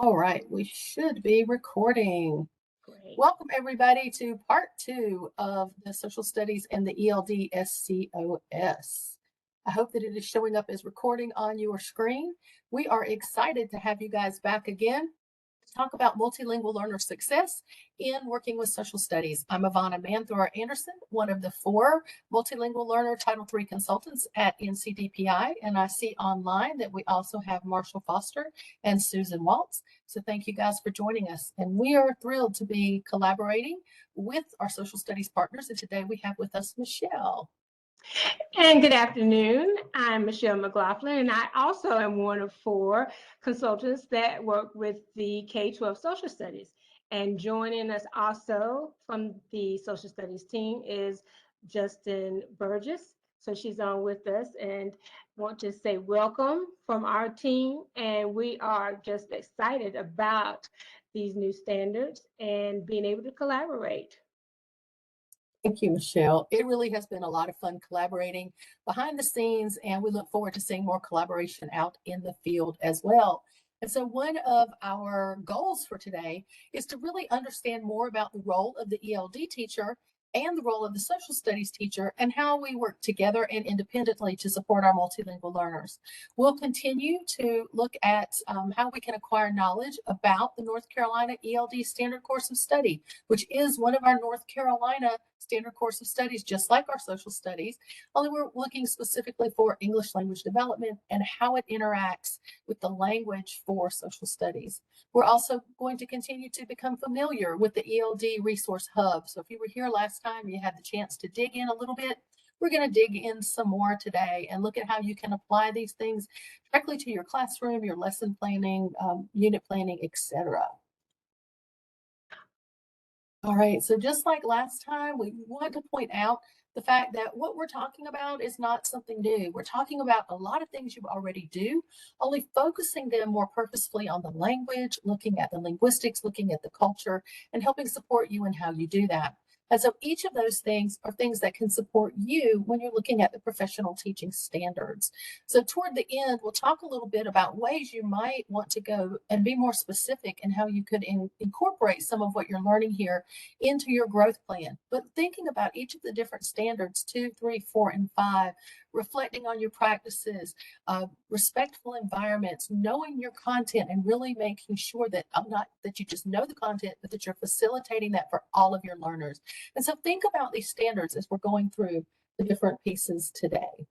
All right, we should be recording. Great. Welcome everybody to part 2 of the Social Studies and the ELD SCOS. I hope that it is showing up as recording on your screen. We are excited to have you guys back again to talk about multilingual learner success in working with social studies. I'm Ivana Manthor-Anderson, one of the 4 multilingual learner Title III consultants at NCDPI, and I see online that we also have Marshall Foster and Susan Waltz. So thank you guys for joining us. And we are thrilled to be collaborating with our social studies partners. And today we have with us Michelle. And good afternoon. I'm Michelle McLaughlin, and I also am one of 4 consultants that work with the K-12 social studies. And joining us also from the social studies team is Justin Burgess. So she's on with us and want to say welcome from our team. And we are just excited about these new standards and being able to collaborate. Thank you, Michelle. It really has been a lot of fun collaborating behind the scenes, and we look forward to seeing more collaboration out in the field as well. And so one of our goals for today is to really understand more about the role of the ELD teacher and the role of the social studies teacher and how we work together and independently to support our multilingual learners. We'll continue to look at how we can acquire knowledge about the North Carolina ELD Standard Course of Study, which is one of our North Carolina standard course of studies, just like our social studies, only we're looking specifically for English language development and how it interacts with the language for social studies. We're also going to continue to become familiar with the ELD Resource Hub. So if you were here last time, you had the chance to dig in a little bit. We're going to dig in some more today and look at how you can apply these things directly to your classroom, your lesson planning, unit planning, etc. All right, so just like last time, we want to point out the fact that what we're talking about is not something new. We're talking about a lot of things you already do, only focusing them more purposefully on the language, looking at the linguistics, looking at the culture, and helping support you in how you do that. And so each of those things are things that can support you when you're looking at the professional teaching standards. So toward the end, we'll talk a little bit about ways you might want to go and be more specific in how you could incorporate some of what you're learning here into your growth plan. But thinking about each of the different standards, 2, 3, 4, and 5, reflecting on your practices, respectful environments, knowing your content, and really making sure that not that you just know the content, but that you're facilitating that for all of your learners. And so think about these standards as we're going through the different pieces today.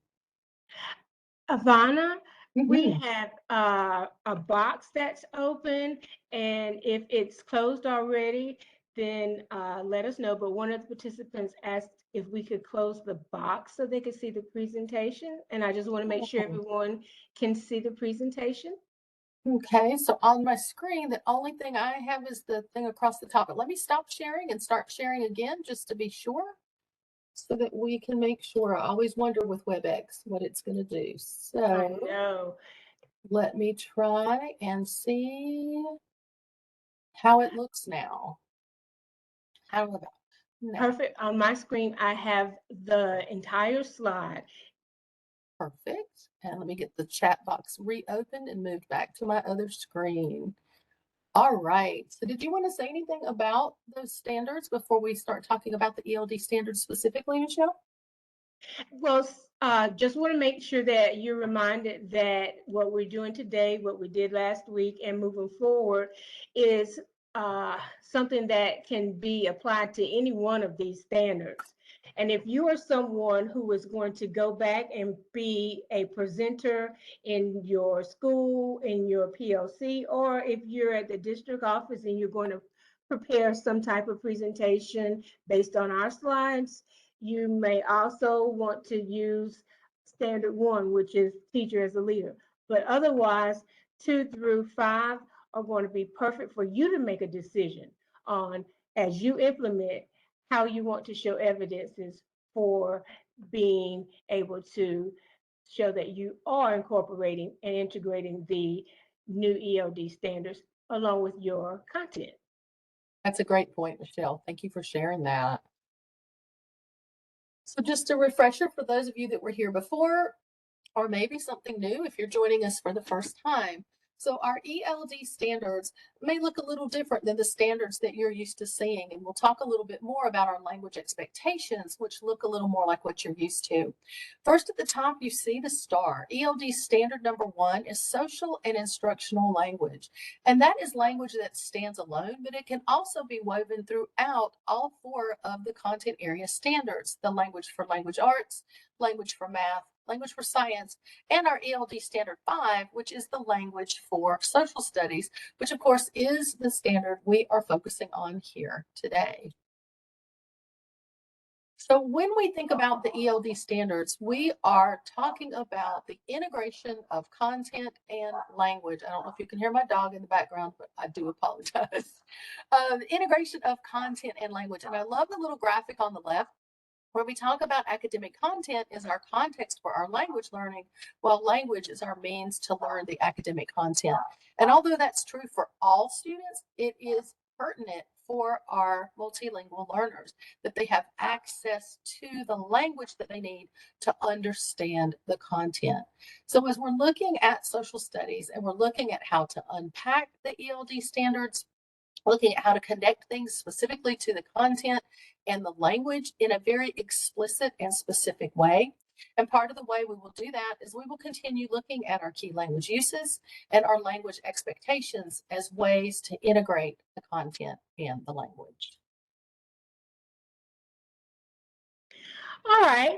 Ivana, we Mhm. have a box that's open, and if it's closed already, then let us know. But one of the participants asked if we could close the box so they could see the presentation, and I just want to make sure Oh, everyone can see the presentation. okay, so on my screen, the only thing I have is the thing across the top. But let me stop sharing and start sharing again just to be sure so that we can make sure. I always wonder with WebEx what it's going to do. I So know. let me try and see how it looks now. How about now? Perfect. On my screen, I have the entire slide. Perfect. And let me get the chat box reopened and moved back to my other screen. All right. So did you want to say anything about those standards before we start talking about the ELD standards specifically, Michelle? Well, just want to make sure that you're reminded that what we're doing today, what we did last week, and moving forward is something that can be applied to any one of these standards. And if you are someone who is going to go back and be a presenter in your school, in your PLC, or if you're at the district office and you're going to prepare some type of presentation based on our slides, you may also want to use standard 1, which is teacher as a leader. But otherwise, 2 through 5 are going to be perfect for you to make a decision on as you implement how you want to show evidences for being able to show that you are incorporating and integrating the new ELD standards along with your content. That's a great point, Michelle. Thank you for sharing that. So just a refresher for those of you that were here before, or maybe something new if you're joining us for the first time. So our ELD standards may look a little different than the standards that you're used to seeing. And we'll talk a little bit more about our language expectations, which look a little more like what you're used to. First at the top, you see the star. ELD standard number 1 is social and instructional language. And that is language that stands alone, but it can also be woven throughout all 4 of the content area standards: the language for language arts, language for math, language for science, and our ELD Standard 5, which is the language for social studies, which of course is the standard we are focusing on here today. So when we think about the ELD standards, we are talking about the integration of content and language. I don't know if you can hear my dog in the background, but I do apologize. The integration of content and language. And I love the little graphic on the left where we talk about academic content is our context for our language learning, while language is our means to learn the academic content. And although that's true for all students, it is pertinent for our multilingual learners that they have access to the language that they need to understand the content. So as we're looking at social studies and we're looking at how to unpack the ELD standards, looking at how to connect things specifically to the content and the language in a very explicit and specific way. And part of the way we will do that is we will continue looking at our key language uses and our language expectations as ways to integrate the content and the language. All right.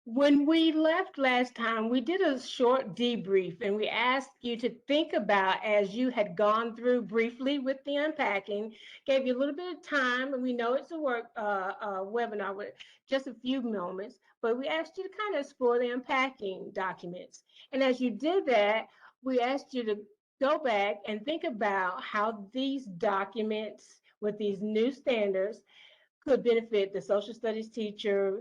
When we left last time, we did a short debrief and we asked you to think about as you had gone through briefly with the unpacking, gave you a little bit of time, and we know it's a work webinar with just a few moments, but we asked you to kind of explore the unpacking documents. And as you did that, we asked you to go back and think about how these documents with these new standards could benefit the social studies teacher,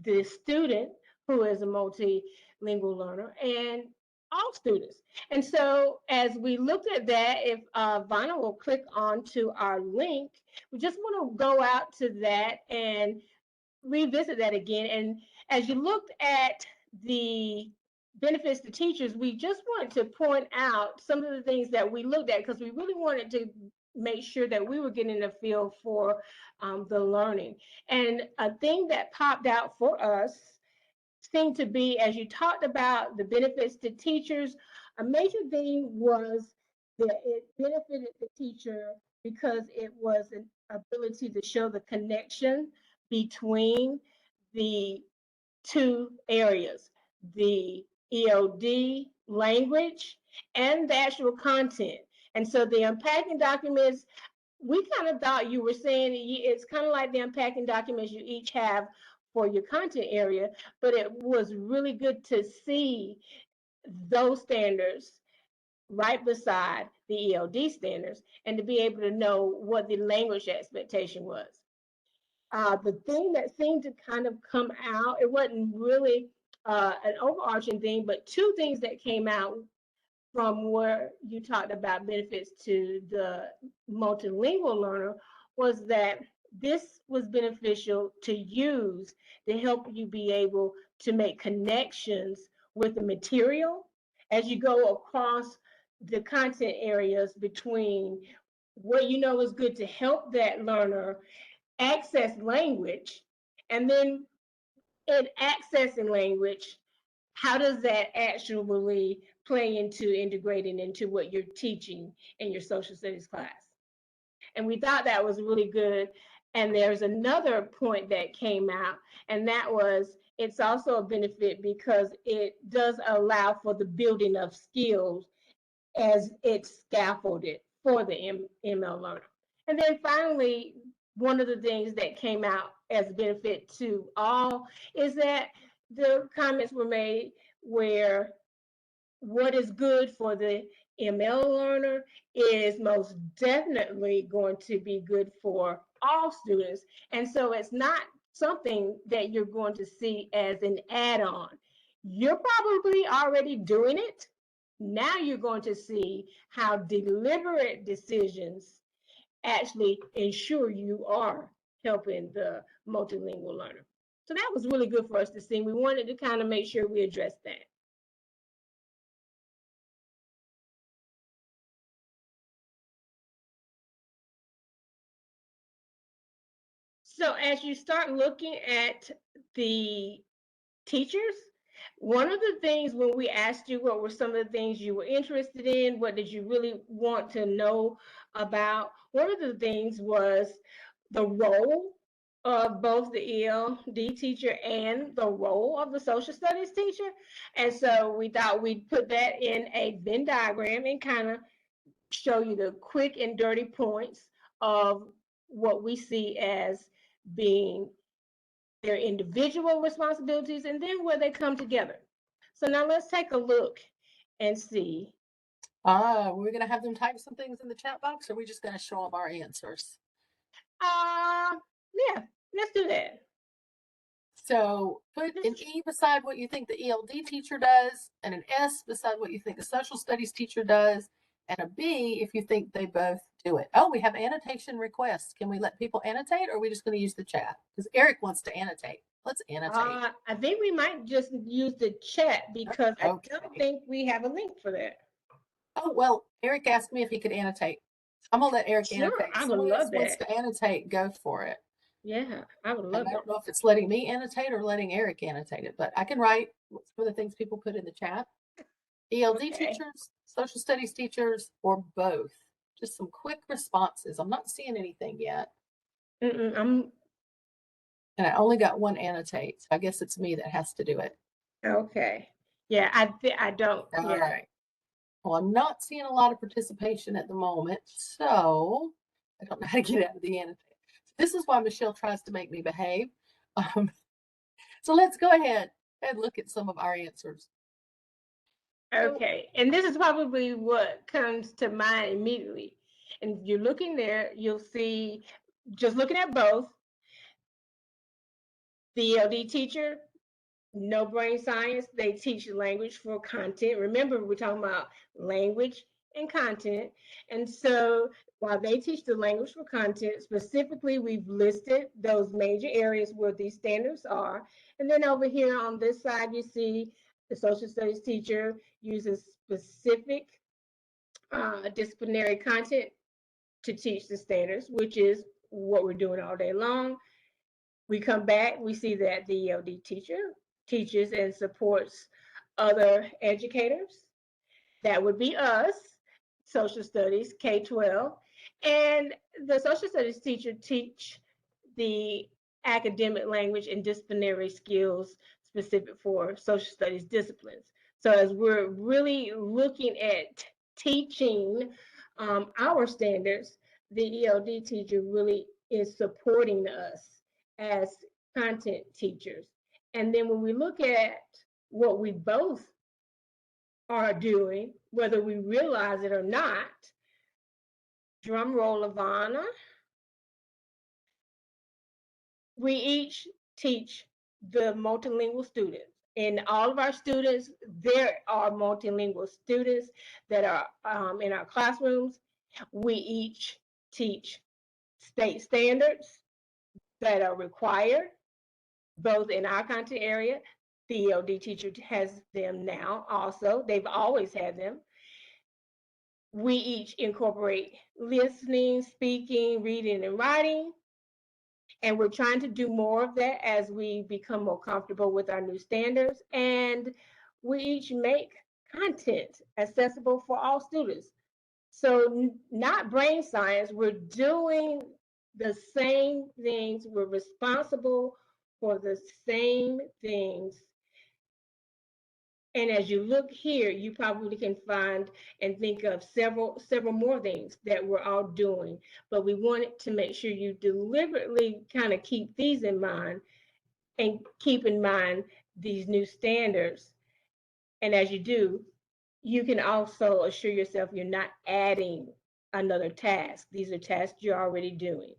the student who is a multilingual learner, and all students. And so as we looked at that, if Vana will click on to our link, we just want to go out to that and revisit that again. And as you looked at the benefits to teachers, we just wanted to point out some of the things that we looked at because we really wanted to make sure that we were getting a feel for the learning. And a thing that popped out for us seemed to be, as you talked about the benefits to teachers, a major thing was that it benefited the teacher because it was an ability to show the connection between the two areas, the ELD language and the actual content. And so the unpacking documents, we kind of thought you were saying it's kind of like the unpacking documents you each have for your content area, but it was really good to see those standards right beside the ELD standards and to be able to know what the language expectation was. The thing that seemed to kind of come out, it wasn't really an overarching thing, but 2 things that came out from where you talked about benefits to the multilingual learner was that this was beneficial to use to help you be able to make connections with the material as you go across the content areas between what you know is good to help that learner access language, and then in accessing language, how does that actually play into integrating into what you're teaching in your social studies class? And we thought that was really good. And there's another point that came out, and that was it's also a benefit because it does allow for the building of skills as it's scaffolded for the ML learner. And then finally, one of the things that came out as a benefit to all is that the comments were made where what is good for the ML learner is most definitely going to be good for all students. And so it's not something that you're going to see as an add-on. You're probably already doing it. Now you're going to see how deliberate decisions actually ensure you are helping the multilingual learner. So that was really good for us to see. We wanted to kind of make sure we addressed that. So as you start looking at the teachers, one of the things when we asked you what were some of the things you were interested in, what did you really want to know about, one of the things was the role of both the ELD teacher and the role of the social studies teacher. And so we thought we'd put that in a Venn diagram and kind of show you the quick and dirty points of what we see as being their individual responsibilities and then where they come together. So now let's take a look and see. We're going to have them type some things in the chat box, or are we just going to show them our answers? Yeah, let's do that. So put an E beside what you think the ELD teacher does, and an S beside what you think the social studies teacher does, and a B if you think they both do it. Oh, we have annotation requests. Can we let people annotate, or are we just going to use the chat? Because Eric wants to annotate. Let's annotate. I think we might just use the chat because I don't think we have a link for that. Oh, well, Eric asked me if he could annotate. I'm going to let Eric annotate. I would love that. Wants to annotate, go for it. Yeah, I would love it. I don't know if it's letting me annotate or letting Eric annotate it, but I can write some of the things people put in the chat. ELD teachers, social studies teachers, or both. Just some quick responses. I'm not seeing anything yet. And I only got one annotate, so I guess it's me that has to do it. Okay. Yeah, I don't. All right. Well, I'm not seeing a lot of participation at the moment, so I don't know how to get out of the annotate. This is why Michelle tries to make me behave. So let's go ahead and look at some of our answers. Okay, and this is probably what comes to mind immediately. And if you're looking there, you'll see, just looking at both, the ELD teacher, no brain science, they teach language for content. Remember, we're talking about language and content. And so while they teach the language for content, specifically, we've listed those major areas where these standards are. And then over here on this side, you see the social studies teacher uses specific disciplinary content to teach the standards, which is what we're doing all day long. We come back, we see that the ELD teacher teaches and supports other educators. That would be us, social studies, K-12. And the social studies teacher teach the academic language and disciplinary skills specific for social studies disciplines. So as we're really looking at teaching our standards, the ELD teacher really is supporting us as content teachers. And then when we look at what we both are doing, whether we realize it or not, drum roll, Ivana, we each teach the multilingual students. And all of our students, there are multilingual students that are in our classrooms. We each teach state standards that are required, both in our content area. The ELD teacher has them now also. They've always had them. We each incorporate listening, speaking, reading, and writing. And we're trying to do more of that as we become more comfortable with our new standards. And we each make content accessible for all students. So not brain science, we're doing the same things. We're responsible for the same things. And as you look here, you probably can find and think of several more things that we're all doing. But we wanted to make sure you deliberately kind of keep these in mind and keep in mind these new standards. And as you do, you can also assure yourself you're not adding another task. These are tasks you're already doing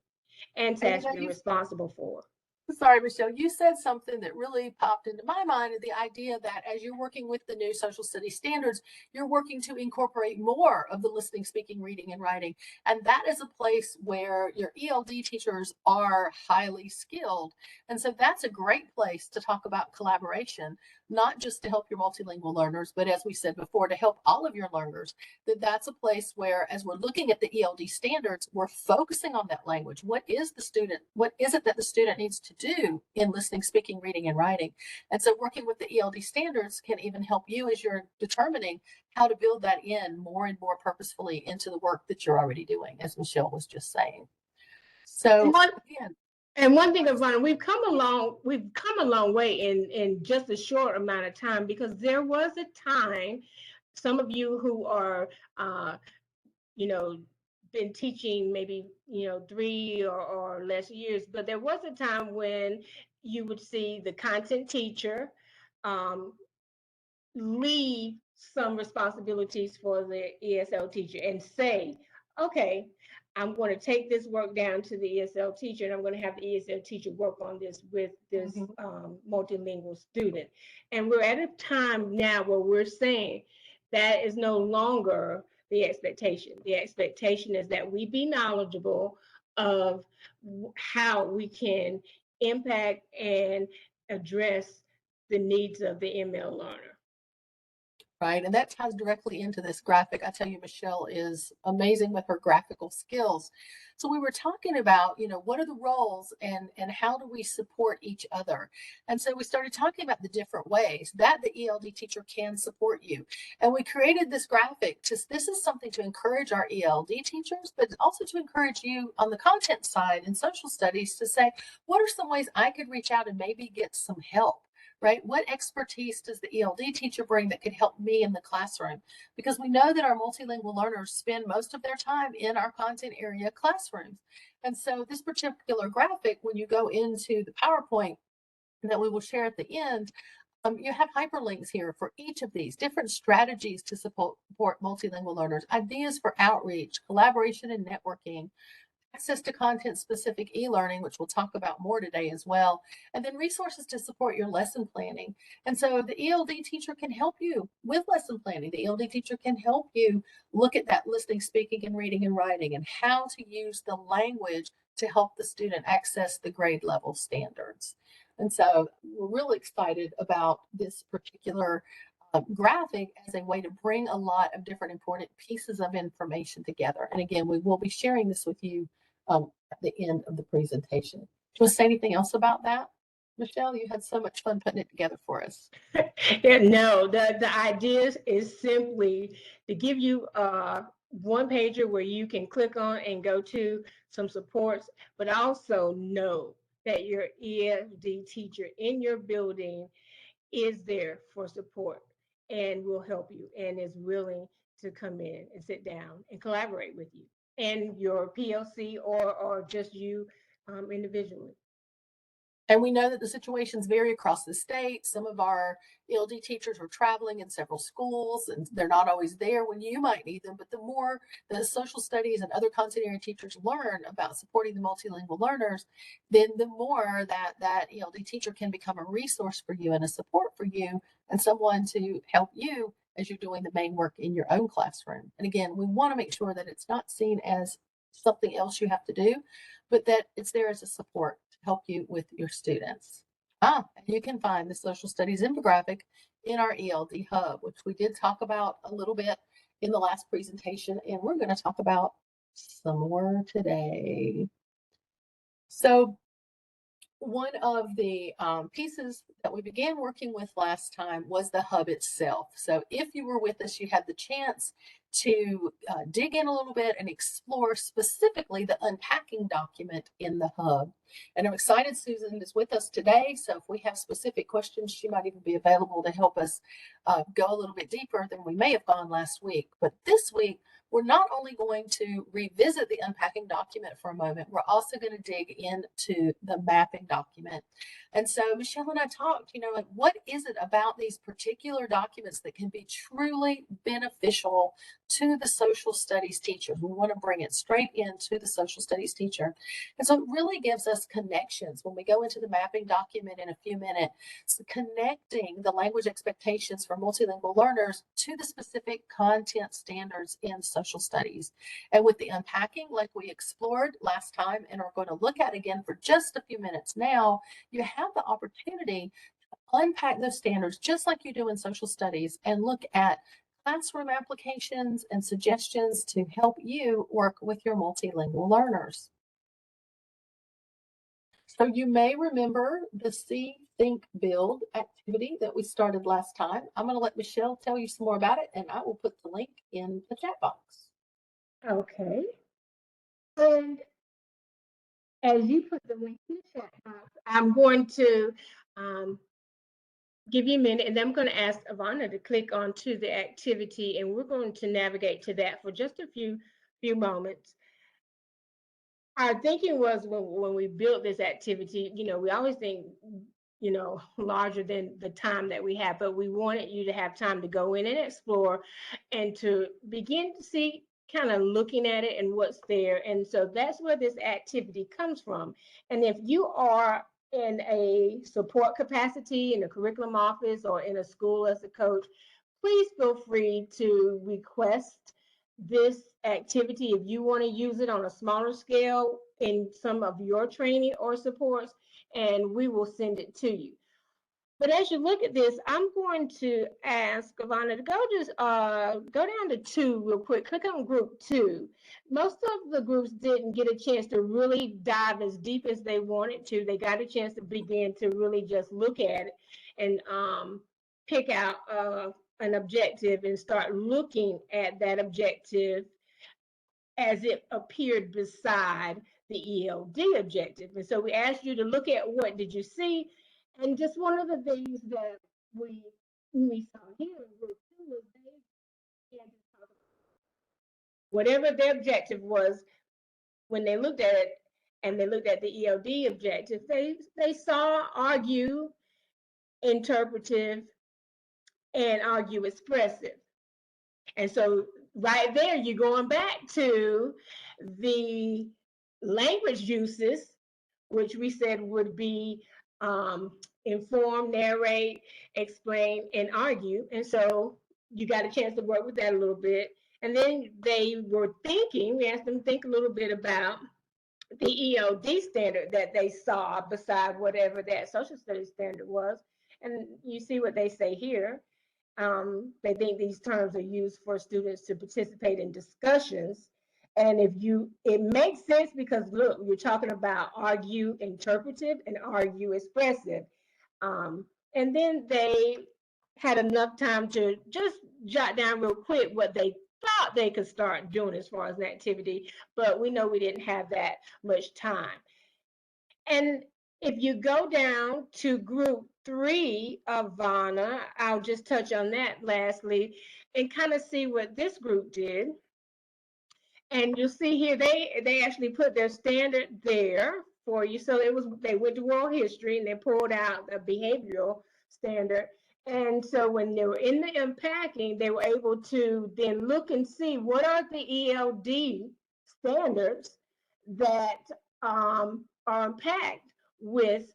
and tasks you're responsible for. Sorry, Michelle, you said something that really popped into my mind, the idea that as you're working with the new social studies standards, you're working to incorporate more of the listening, speaking, reading, and writing. And that is a place where your ELD teachers are highly skilled. And so that's a great place to talk about collaboration, not just to help your multilingual learners, but as we said before, to help all of your learners. That's a place where, as we're looking at the ELD standards, we're focusing on that language. What is it that the student needs to do in listening, speaking, reading, and writing? And so working with the ELD standards can even help you as you're determining how to build that in more and more purposefully into the work that you're already doing, as Michelle was just saying. So again, and one thing, Ivana, we've come a long way in just a short amount of time, because there was a time, some of you who are, you know, been teaching maybe, 3 or less years, but there was a time when you would see the content teacher leave some responsibilities for the ESL teacher and say, okay, I'm going to take this work down to the ESL teacher, and I'm going to have the ESL teacher work on this with this multilingual student. And we're at a time now where we're saying that is no longer the expectation. The expectation is that we be knowledgeable of how we can impact and address the needs of the ML learner. right? And that ties directly into this graphic. I tell you, Michelle is amazing with her graphical skills. So we were talking about, what are the roles and how do we support each other? And so we started talking about the different ways that the ELD teacher can support you. And we created this graphic. This is something to encourage our ELD teachers, but also to encourage you on the content side in social studies to say, what are some ways I could reach out and maybe get some help? Right? What expertise does the ELD teacher bring that could help me in the classroom? Because we know that our multilingual learners spend most of their time in our content area classrooms. And so this particular graphic, when you go into the PowerPoint that we will share at the end, you have hyperlinks here for each of these different strategies to support multilingual learners, ideas for outreach, collaboration and networking, access to content-specific e-learning, which we'll talk about more today as well, and then resources to support your lesson planning. And so the ELD teacher can help you with lesson planning. The ELD teacher can help you look at that listening, speaking, and reading and writing, and how to use the language to help the student access the grade level standards. And so we're really excited about this particular graphic as a way to bring a lot of different important pieces of information together. And again, we will be sharing this with you at the end of the presentation. Do you want to say anything else about that? Michelle, you had so much fun putting it together for us. Yeah, no, the idea is simply to give you one pager where you can click on and go to some supports, but also know that your ELD teacher in your building is there for support and will help you and is willing to come in and sit down and collaborate with you and your PLC or just you individually. And we know that the situations vary across the state. Some of our ELD teachers are traveling in several schools and they're not always there when you might need them. But the more the social studies and other content area teachers learn about supporting the multilingual learners, then the more that ELD teacher can become a resource for you and a support for you and someone to help you as you're doing the main work in your own classroom. And again, we want to make sure that it's not seen as something else you have to do, but that it's there as a support to help you with your students. And you can find the social studies infographic in our ELD hub, which we did talk about a little bit in the last presentation, and we're going to talk about some more today. So one of the pieces that we began working with last time was the hub itself. So if you were with us, you had the chance to dig in a little bit and explore specifically the unpacking document in the hub. And I'm excited Susan is with us today. So if we have specific questions, she might even be available to help us go a little bit deeper than we may have gone last week. But this week, we're not only going to revisit the unpacking document for a moment, we're also going to dig into the mapping document. And so Michelle and I talked, like what is it about these particular documents that can be truly beneficial to the social studies teacher. We want to bring it straight into the social studies teacher. And so it really gives us connections when we go into the mapping document in a few minutes, so connecting the language expectations for multilingual learners to the specific content standards in social studies. And with the unpacking, like we explored last time and are going to look at again for just a few minutes now, you have the opportunity to unpack those standards just like you do in social studies and look at classroom applications and suggestions to help you work with your multilingual learners. So you may remember the See, Think, Build activity that we started last time. I'm going to let Michelle tell you some more about it, and I will put the link in the chat box. Okay. And as you put the link in the chat box, I'm going to give you a minute, and then I'm going to ask Ivana to click onto the activity, and we're going to navigate to that for just a few moments. Our thinking was when we built this activity, we always think, larger than the time that we have, but we wanted you to have time to go in and explore and to begin to see, kind of looking at it and what's there. And so that's where this activity comes from. And if you are in a support capacity in a curriculum office or in a school as a coach, please feel free to request this activity if you want to use it on a smaller scale in some of your training or supports, and we will send it to you. But as you look at this, I'm going to ask Ivana to go down to 2 real quick. Click on group 2. Most of the groups didn't get a chance to really dive as deep as they wanted to. They got a chance to begin to really just look at it and pick out an objective and start looking at that objective as it appeared beside the ELD objective. And so we asked you to look at what did you see. And just one of the things that we saw here in group 2 was they had to talk about whatever their objective was when they looked at it, and they looked at the ELD objective, they saw argue, interpretive, and argue expressive. And so right there, you're going back to the language uses, which we said would be inform, narrate, explain, and argue. And so you got a chance to work with that a little bit. And then they were thinking, we asked them to think a little bit about the ELD standard that they saw beside whatever that social studies standard was. And you see what they say here. They think these terms are used for students to participate in discussions. And it makes sense because look, you're talking about argue interpretive and argue expressive. And then they had enough time to just jot down real quick what they thought they could start doing as far as an activity, but we know we didn't have that much time. And if you go down to group 3 of Ivana, I'll just touch on that lastly and kind of see what this group did. And you'll see here, they actually put their standard there for you. So they went to world history and they pulled out a behavioral standard. And so when they were in the unpacking, they were able to then look and see what are the ELD standards that are unpacked with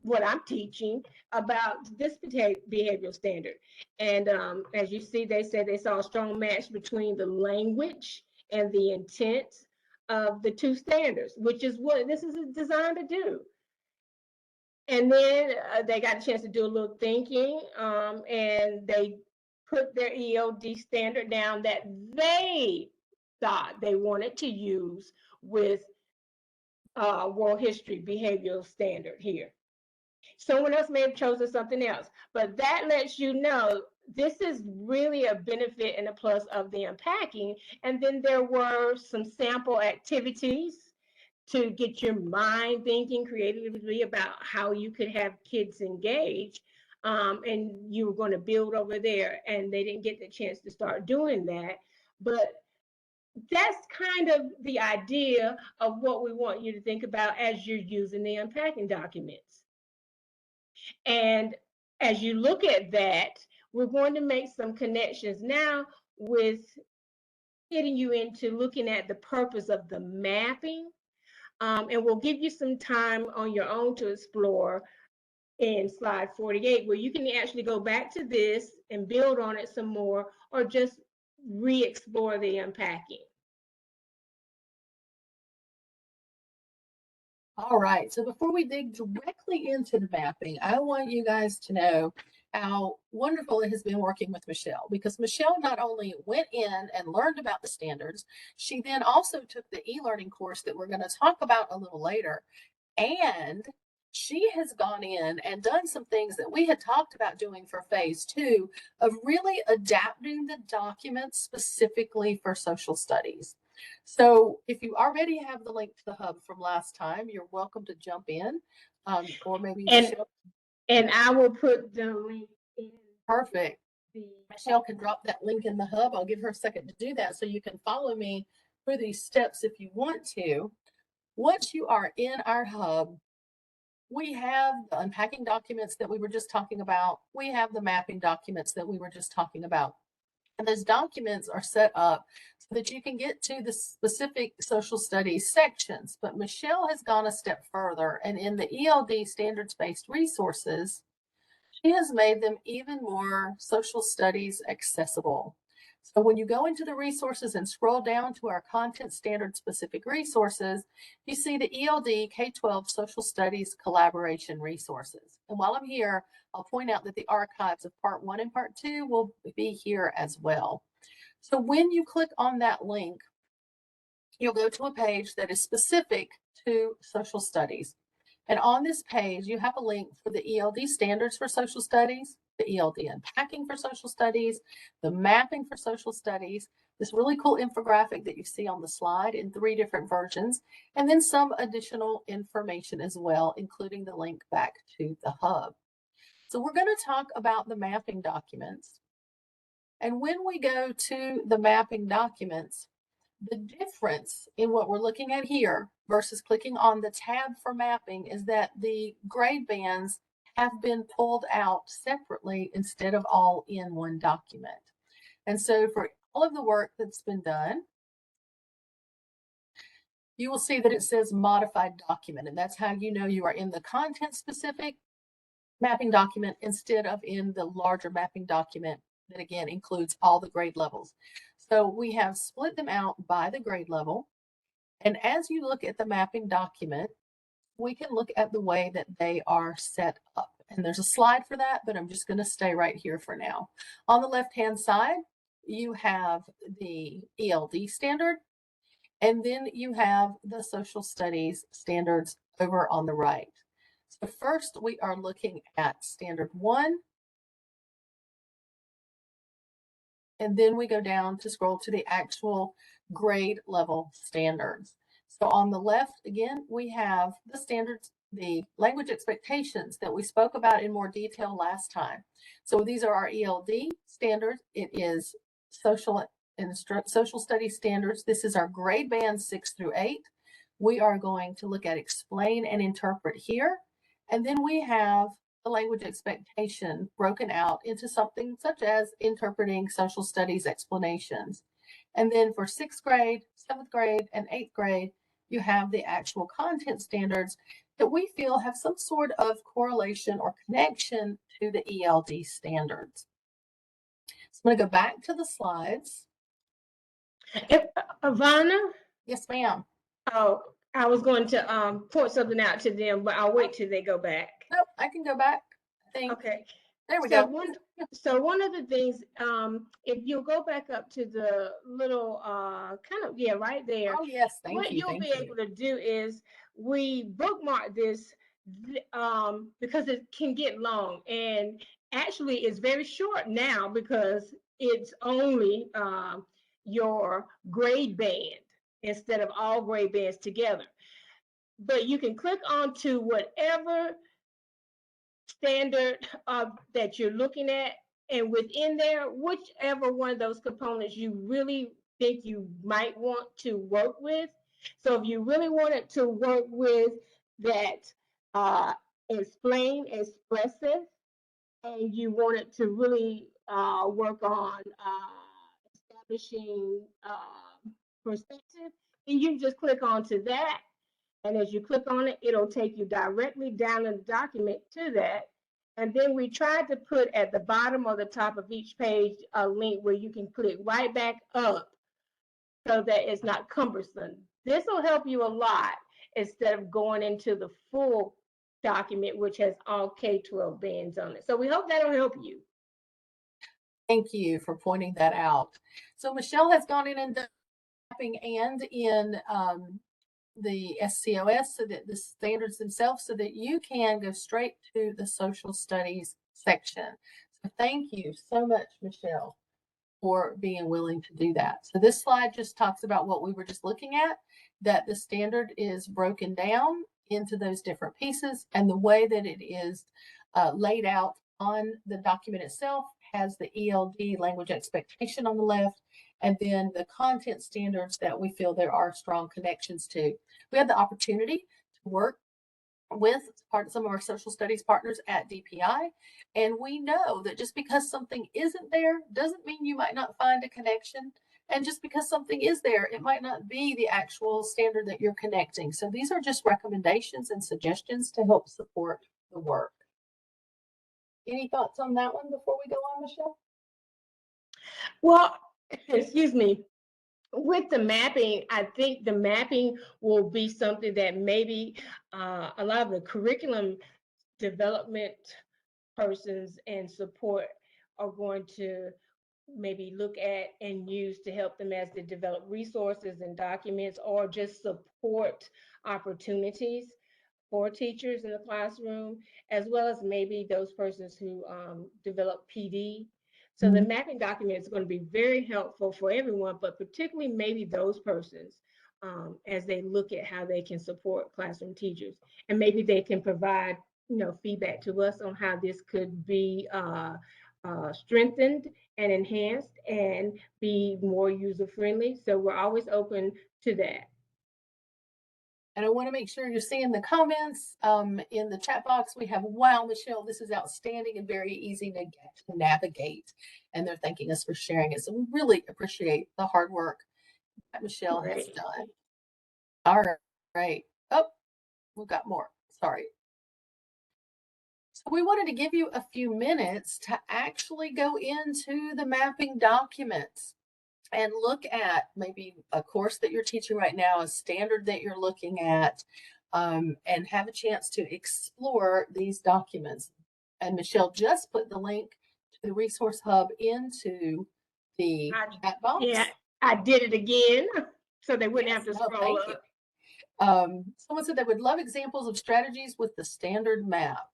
what I'm teaching about this behavioral standard. And as you see, they said they saw a strong match between the language and the intent of the 2 standards, which is what this is designed to do. And then they got a chance to do a little thinking, and they put their ELD standard down that they thought they wanted to use with world history behavioral standard here. Someone else may have chosen something else, but that lets you know this is really a benefit and a plus of the unpacking. And then there were some sample activities to get your mind thinking creatively about how you could have kids engage. And you were going to build over there, and they didn't get the chance to start doing that. But that's kind of the idea of what we want you to think about as you're using the unpacking documents. And as you look at that, we're going to make some connections now with getting you into looking at the purpose of the mapping. And we'll give you some time on your own to explore in slide 48, where you can actually go back to this and build on it some more, or just re-explore the unpacking. All right, so before we dig directly into the mapping, I want you guys to know how wonderful it has been working with Michelle, because Michelle not only went in and learned about the standards, she then also took the e-learning course that we're going to talk about a little later. And she has gone in and done some things that we had talked about doing for phase 2 of really adapting the documents specifically for social studies. So if you already have the link to the hub from last time, you're welcome to jump in, or maybe Michelle. And I will put the link in. Perfect. Michelle can drop that link in the hub. I'll give her a second to do that so you can follow me through these steps if you want to. Once you are in our hub, we have the unpacking documents that we were just talking about. We have the mapping documents that we were just talking about. And those documents are set up so that you can get to the specific social studies sections. But Michelle has gone a step further, and in the ELD standards-based resources, she has made them even more social studies accessible. So when you go into the resources and scroll down to our content standard specific resources, you see the ELD K-12 social studies collaboration resources. And while I'm here, I'll point out that the archives of part 1 and part 2 will be here as well. So when you click on that link, you'll go to a page that is specific to social studies. And on this page, you have a link for the ELD standards for social studies, the ELD unpacking for social studies, the mapping for social studies, this really cool infographic that you see on the slide in 3 different versions, and then some additional information as well, including the link back to the hub. So we're going to talk about the mapping documents. And when we go to the mapping documents, the difference in what we're looking at here versus clicking on the tab for mapping is that the grade bands have been pulled out separately instead of all in one document. And so for all of the work that's been done, you will see that it says modified document, and that's how you know you are in the content specific mapping document instead of in the larger mapping document that again includes all the grade levels. So we have split them out by the grade level. And as you look at the mapping document, we can look at the way that they are set up. And there's a slide for that, but I'm just going to stay right here for now. On the left-hand side, you have the ELD standard, and then you have the social studies standards over on the right. So first, we are looking at standard 1. And then we go down to scroll to the actual grade level standards. So on the left, again, we have the standards, the language expectations that we spoke about in more detail last time. So these are our ELD standards. It is social studies standards. This is our grade band 6 through 8. We are going to look at explain and interpret here. And then we have the language expectation broken out into something such as interpreting social studies explanations. And then for 6th grade, 7th grade, and 8th grade, you have the actual content standards that we feel have some sort of correlation or connection to the ELD standards. So I'm going to go back to the slides. Ivana? Yes, ma'am. Oh, I was going to point something out to them, but I'll wait till they go back. Nope, I can go back. I think. Okay. There we go. So one of the things, if you go back up to the little right there. Oh yes, thank what you. You'll be able to do is we bookmark this because it can get long, and actually it's very short now because it's only your grade band instead of all grade bands together. But you can click onto whatever standard that you're looking at, and within there, whichever one of those components you really think you might want to work with. So if you really wanted to work with that explain, expressive, and you wanted to really work on publishing perspective, and you just click onto that. And as you click on it, it'll take you directly down in the document to that. And then we tried to put at the bottom or the top of each page a link where you can click right back up so that it's not cumbersome. This will help you a lot instead of going into the full document, which has all K-12 bands on it. So we hope that'll help you. Thank you for pointing that out. So Michelle has gone in and done mapping and in the SCOS, so that the standards themselves, so that you can go straight to the social studies section. So thank you so much, Michelle, for being willing to do that. So this slide just talks about what we were just looking at, that the standard is broken down into those different pieces, and the way that it is laid out on the document itself has the ELD language expectation on the left, and then the content standards that we feel there are strong connections to. We had the opportunity to work with some of our social studies partners at DPI, and we know that just because something isn't there doesn't mean you might not find a connection, and just because something is there, it might not be the actual standard that you're connecting. So these are just recommendations and suggestions to help support the work. Any thoughts on that one before we go on, Michelle? Well, excuse me. With the mapping, I think the mapping will be something that maybe a lot of the curriculum development persons and support are going to maybe look at and use to help them as they develop resources and documents, or just support opportunities for teachers in the classroom, as well as maybe those persons who develop PD. So the mapping document is going to be very helpful for everyone, but particularly maybe those persons as they look at how they can support classroom teachers. And maybe they can provide, feedback to us on how this could be strengthened and enhanced and be more user-friendly. So we're always open to that. And I want to make sure you're seeing the comments in the chat box. We have, wow, Michelle, this is outstanding and very easy to navigate. And they're thanking us for sharing it. So we really appreciate the hard work that Michelle has done. All right. Oh, we've got more. Sorry. So we wanted to give you a few minutes to actually go into the mapping documents and look at maybe a course that you're teaching right now, a standard that you're looking at, and have a chance to explore these documents. And Michelle just put the link to the resource hub into the chat box. Yeah, I did it again, so they wouldn't have to scroll up. Someone said they would love examples of strategies with the standard map.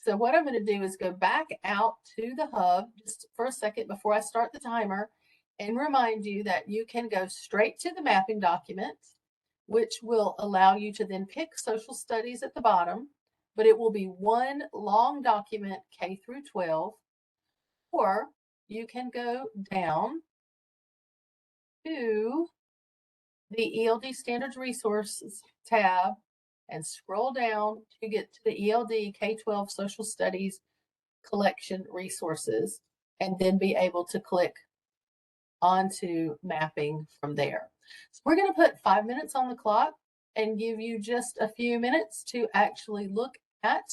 So what I'm going to do is go back out to the hub just for a second before I start the timer and remind you that you can go straight to the mapping document, which will allow you to then pick social studies at the bottom, but it will be one long document K through 12, or you can go down to the ELD Standards Resources tab and scroll down to get to the ELD K-12 Social Studies Collection Resources, and then be able to click onto mapping from there. So we're going to put 5 minutes on the clock and give you just a few minutes to actually look at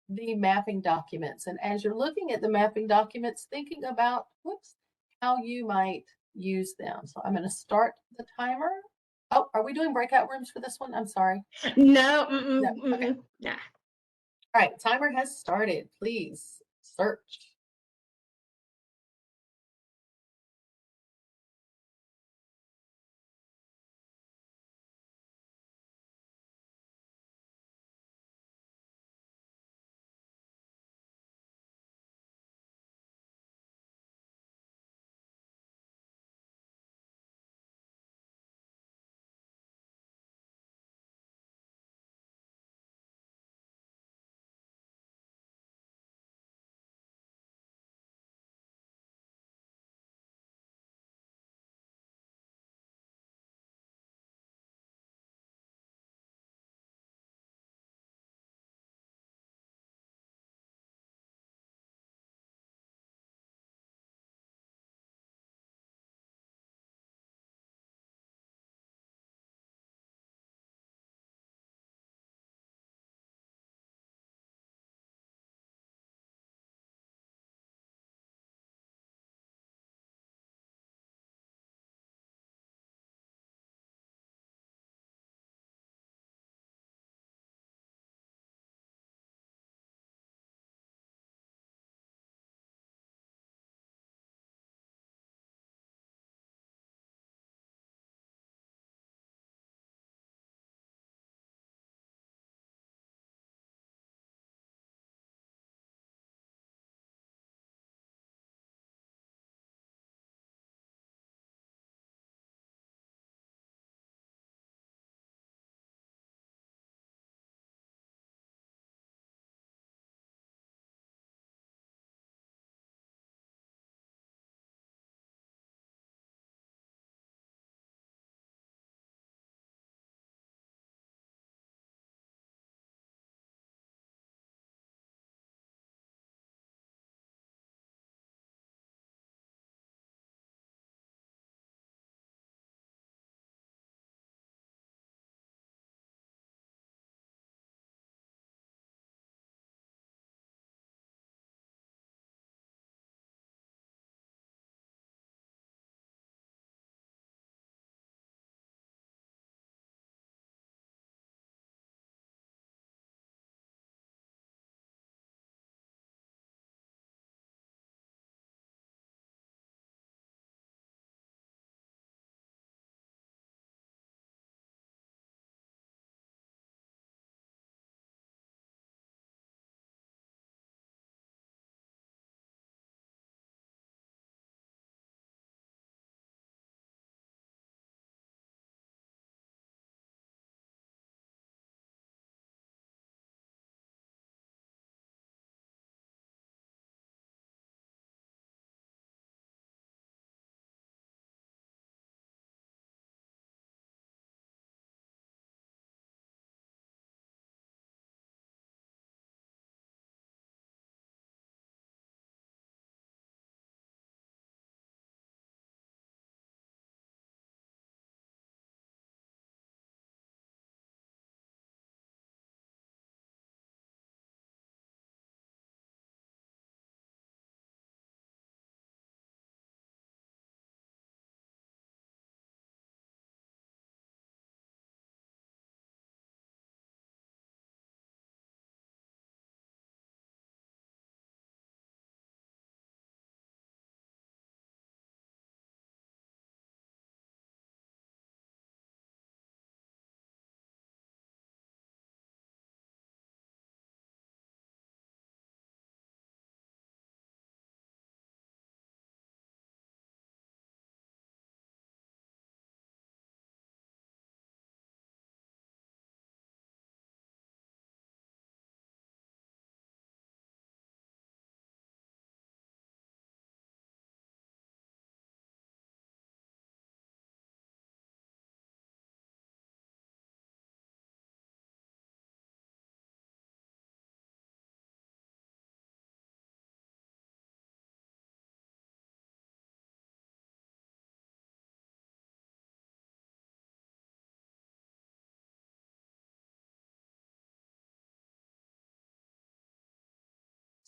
the mapping documents. And as you're looking at the mapping documents, thinking about how you might use them. So I'm going to start the timer. Oh, are we doing breakout rooms for this one? I'm sorry. No. Okay. Nah. All right, timer has started. Please search.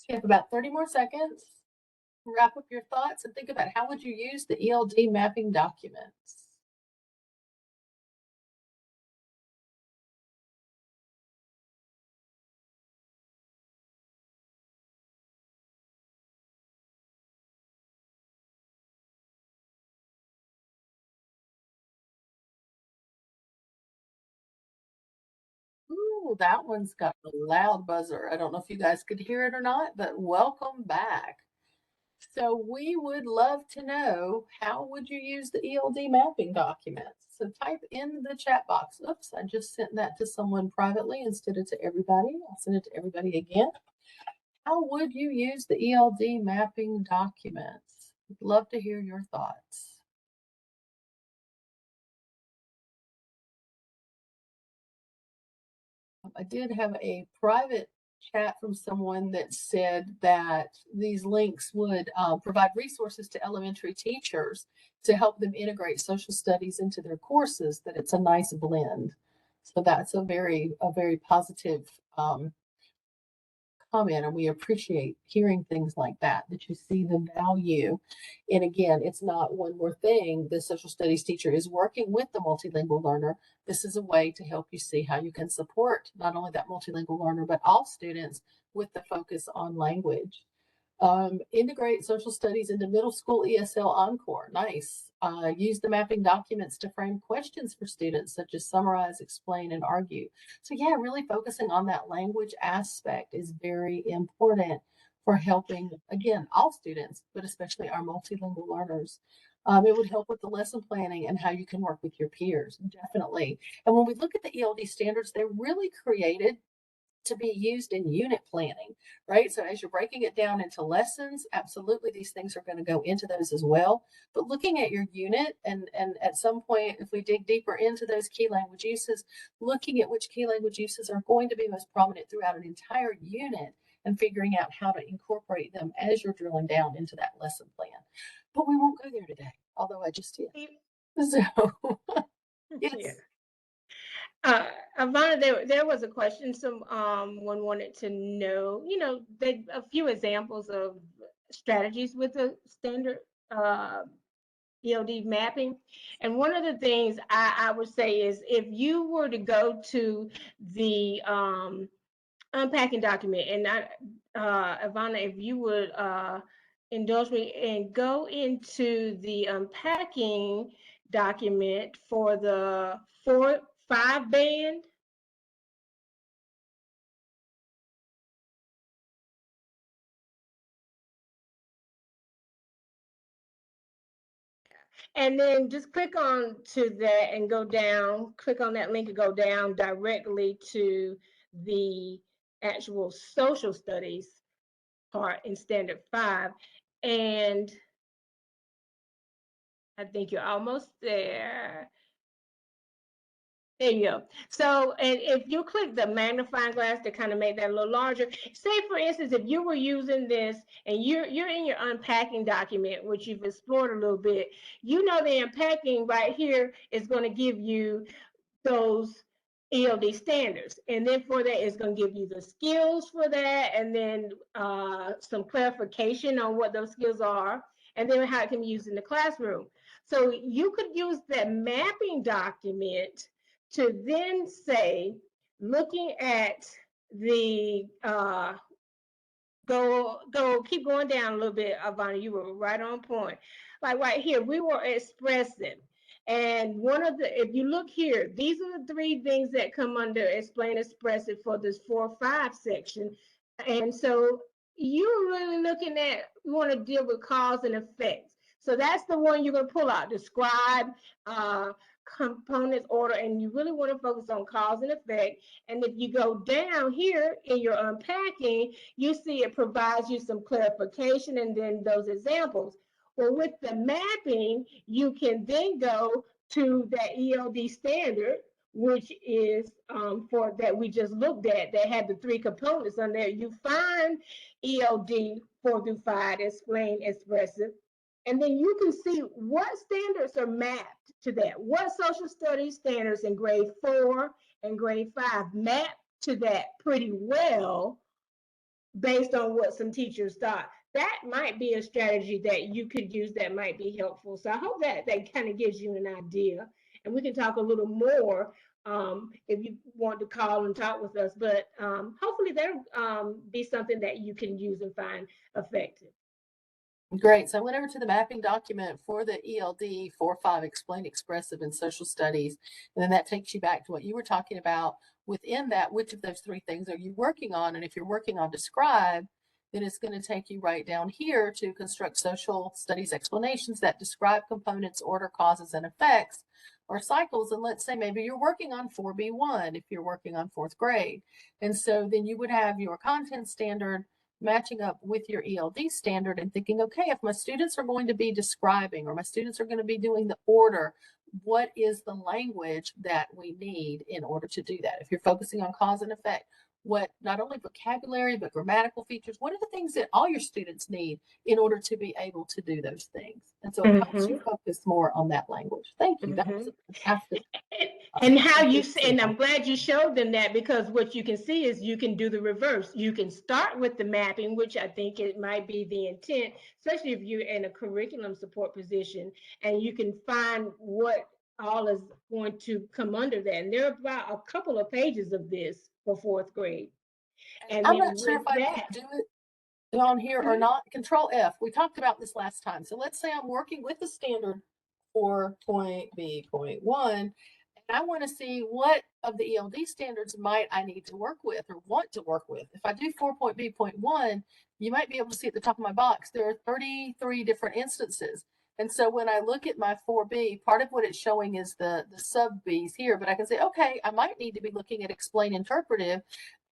You have about 30 more seconds. Wrap up your thoughts and think about how would you use the ELD mapping documents. Ooh, that one's got a loud buzzer. I don't know if you guys could hear it or not, but welcome back. So we would love to know, how would you use the ELD mapping documents? So type in the chat box. Oops, I just sent that to someone privately instead of to everybody. I'll send it to everybody again. How would you use the ELD mapping documents? We'd love to hear your thoughts. I did have a private chat from someone that said that these links would provide resources to elementary teachers to help them integrate social studies into their courses, that it's a nice blend. So that's a very positive comment, and we appreciate hearing things like that, that you see the value. And again, it's not one more thing. The social studies teacher is working with the multilingual learner. This is a way to help you see how you can support not only that multilingual learner, but all students with the focus on language. Integrate social studies into middle school ESL Encore. Nice. Use the mapping documents to frame questions for students, such as summarize, explain, and argue. So yeah, really focusing on that language aspect is very important for helping, again, all students, but especially our multilingual learners. It would help with the lesson planning and how you can work with your peers, definitely. And when we look at the ELD standards, they're really created to be used in unit planning, right? So as you're breaking it down into lessons, absolutely these things are going to go into those as well. But looking at your unit, and at some point, if we dig deeper into those key language uses, looking at which key language uses are going to be most prominent throughout an entire unit and figuring out how to incorporate them as you're drilling down into that lesson plan. But we won't go there today, although I just did. So yes. Yeah. Ivana, there was a question. One wanted to know, a few examples of strategies with the standard ELD mapping. And one of the things I would say is, if you were to go to the unpacking document, and Ivana, if you would indulge me and go into the unpacking document for the 4-5 band. And then just click on to that and go down, click on that link and go down directly to the actual social studies part in standard 5. And I think you're almost there. There you go. So, and if you click the magnifying glass to kind of make that a little larger, say for instance, if you were using this and you're in your unpacking document, which you've explored a little bit, the unpacking right here is going to give you those ELD standards. And then for that, it's going to give you the skills for that, and then some clarification on what those skills are, and then how it can be used in the classroom. So you could use that mapping document to then say, looking at the keep going down a little bit, Ivana, you were right on point. Like right here, we were expressing. And if you look here, these are the 3 things that come under explain expressive for this 4-5 section. And so you're really looking at, you want to deal with cause and effects. So that's the one you're going to pull out, describe, components, order, and you really want to focus on cause and effect. And if you go down here in your unpacking, you see it provides you some clarification and then those examples. Well, with the mapping, you can then go to that ELD standard, which is for that we just looked at, that had the 3 components on there. You find ELD 4-5, explain, expressive, and then you can see what standards are mapped to that. What social studies standards in grade 4 and grade 5 map to that pretty well. based on what some teachers thought. That might be a strategy that you could use that might be helpful. So I hope that kind of gives you an idea. And we can talk a little more if you want to call and talk with us. But hopefully that'll be something that you can use and find effective. Great. So I went over to the mapping document for the ELD 4-5 Explain Expressive and Social Studies. And then that takes you back to what you were talking about. Within that, which of those three things are you working on? And if you're working on describe, then it's going to take you right down here to construct social studies explanations that describe components, order, causes, and effects or cycles. And let's say maybe you're working on 4B1 if you're working on 4th grade. And so then you would have your content standard matching up with your ELD standard and thinking, okay, if my students are going to be describing or my students are going to be doing the order, what is the language that we need in order to do that? If you're focusing on cause and effect, what not only vocabulary, but grammatical features, what are the things that all your students need in order to be able to do those things? And so it helps you focus more on that language. Thank you. That was a fantastic. And how you say, and I'm glad you showed them that, because what you can see is you can do the reverse. You can start with the mapping, which I think it might be the intent, especially if you're in a curriculum support position, and you can find what all is going to come under that. And there are about a couple of pages of this for 4th grade. And I'm then not sure if I that, can do it on here or not. Control F. We talked about this last time. So let's say I'm working with the standard 4.B.1, and I want to see what of the ELD standards might I need to work with or want to work with. If I do 4.B.1, you might be able to see at the top of my box, there are 33 different instances. And so when I look at my 4B, part of what it's showing is the sub Bs here, but I can say, okay, I might need to be looking at explain interpretive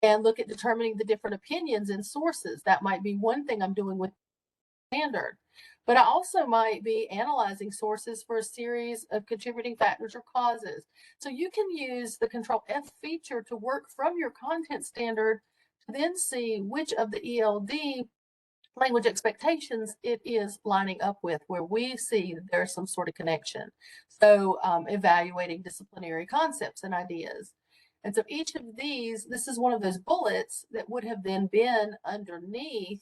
and look at determining the different opinions and sources. That might be one thing I'm doing with standard. But I also might be analyzing sources for a series of contributing factors or causes. So you can use the Control F feature to work from your content standard to then see which of the ELD language expectations it is lining up with, where we see that there's some sort of connection. So evaluating disciplinary concepts and ideas. And so each of these, this is one of those bullets that would have then been underneath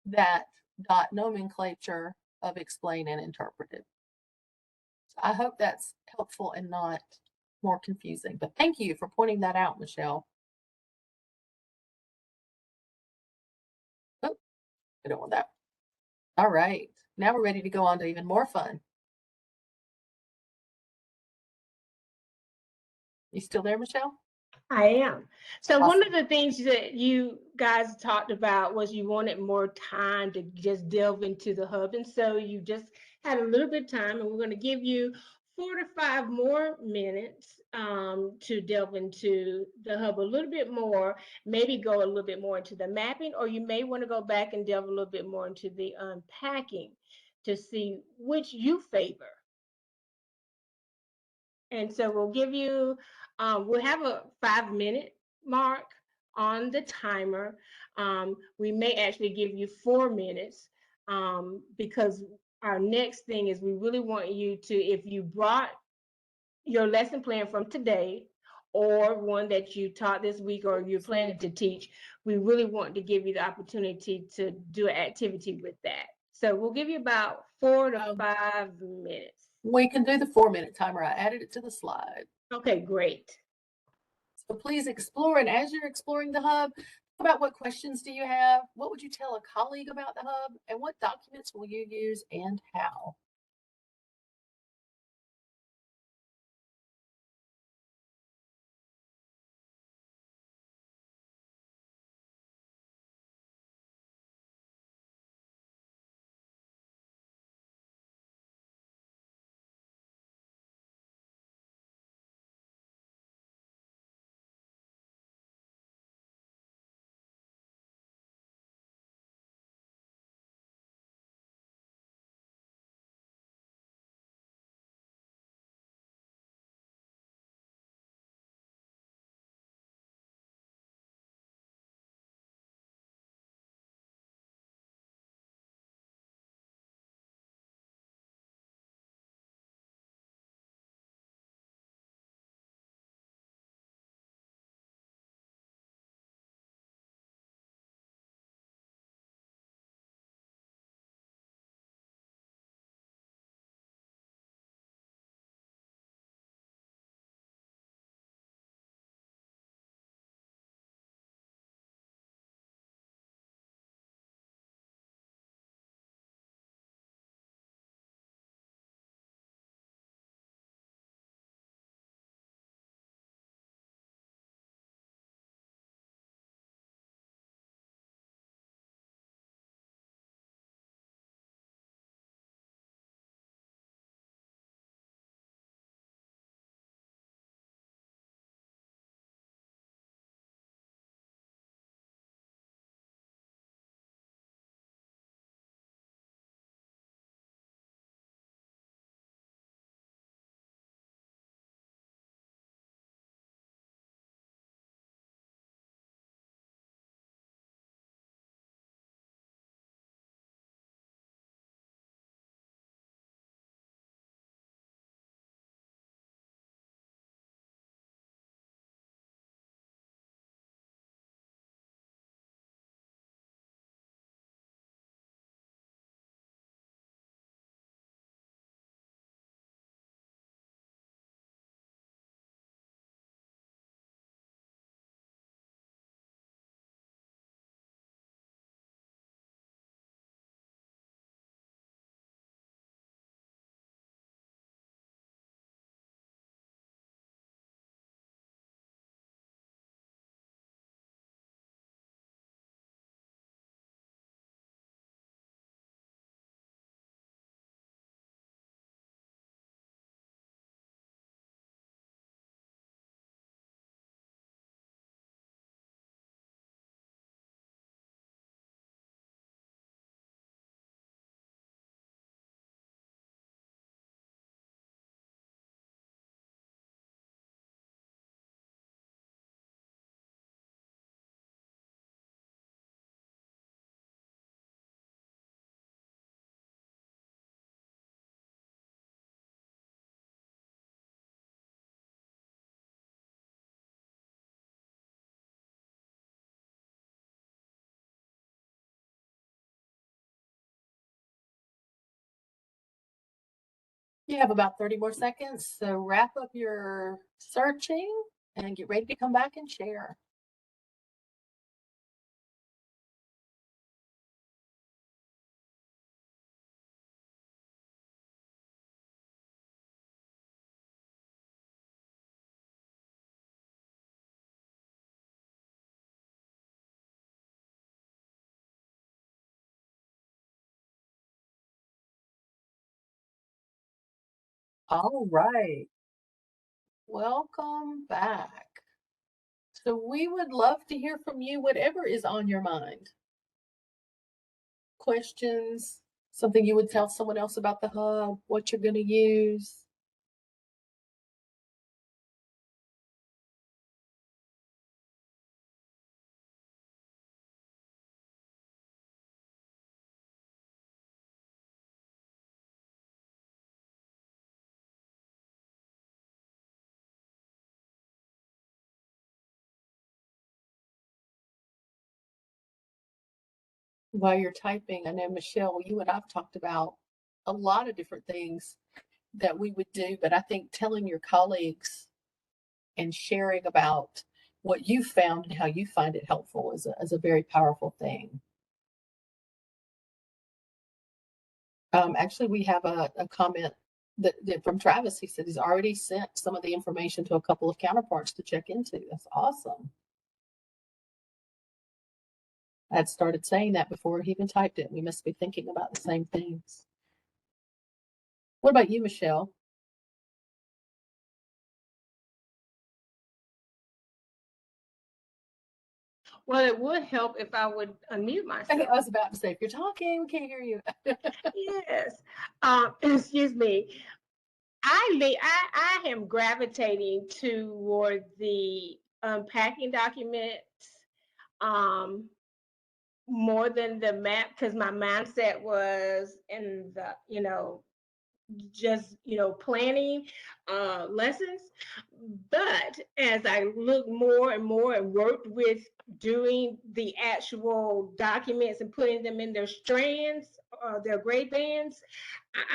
that dot nomenclature of explain and interpretive. So I hope that's helpful and not more confusing, but thank you for pointing that out, Michelle. Oh, I don't want that. All right, now we're ready to go on to even more fun. You still there, Michelle? I am. So awesome. One of the things that you guys talked about was you wanted more time to just delve into the hub. And so you just had a little bit of time, and we're going to give you 4 to 5 more minutes to delve into the hub a little bit more, maybe go a little bit more into the mapping, or you may want to go back and delve a little bit more into the unpacking to see which you favor. And so we'll give you, we'll have a 5-minute mark on the timer. We may actually give you 4 minutes because our next thing is we really want you to, if you brought your lesson plan from today or one that you taught this week or you're planning to teach, we really want to give you the opportunity to do an activity with that. So we'll give you about 4 to 5 minutes. We can do the 4-minute timer. I added it to the slide. Okay, great. So please explore, and as you're exploring the hub, about what questions do you have? What would you tell a colleague about the hub? And what documents will you use and how? You have about 30 more seconds, so wrap up your searching and get ready to come back and share. All right, welcome back. So we would love to hear from you, whatever is on your mind. Questions, something you would tell someone else about the hub, what you're going to use. While you're typing, I know, Michelle, you and I've talked about a lot of different things that we would do, but I think telling your colleagues and sharing about what you found and how you find it helpful is a very powerful thing. Actually, we have a comment that from Travis. He said he's already sent some of the information to a couple of counterparts to check into. That's awesome. I had started saying that before he even typed it. We must be thinking about the same things. What about you, Michelle? Well, it would help if I would unmute myself. I was about to say, if you're talking, we can't hear you. Yes. Excuse me. I am gravitating toward the unpacking documents more than the map, because my mindset was in the, just planning lessons. But as I look more and more and worked with doing the actual documents and putting them in their strands, their grade bands,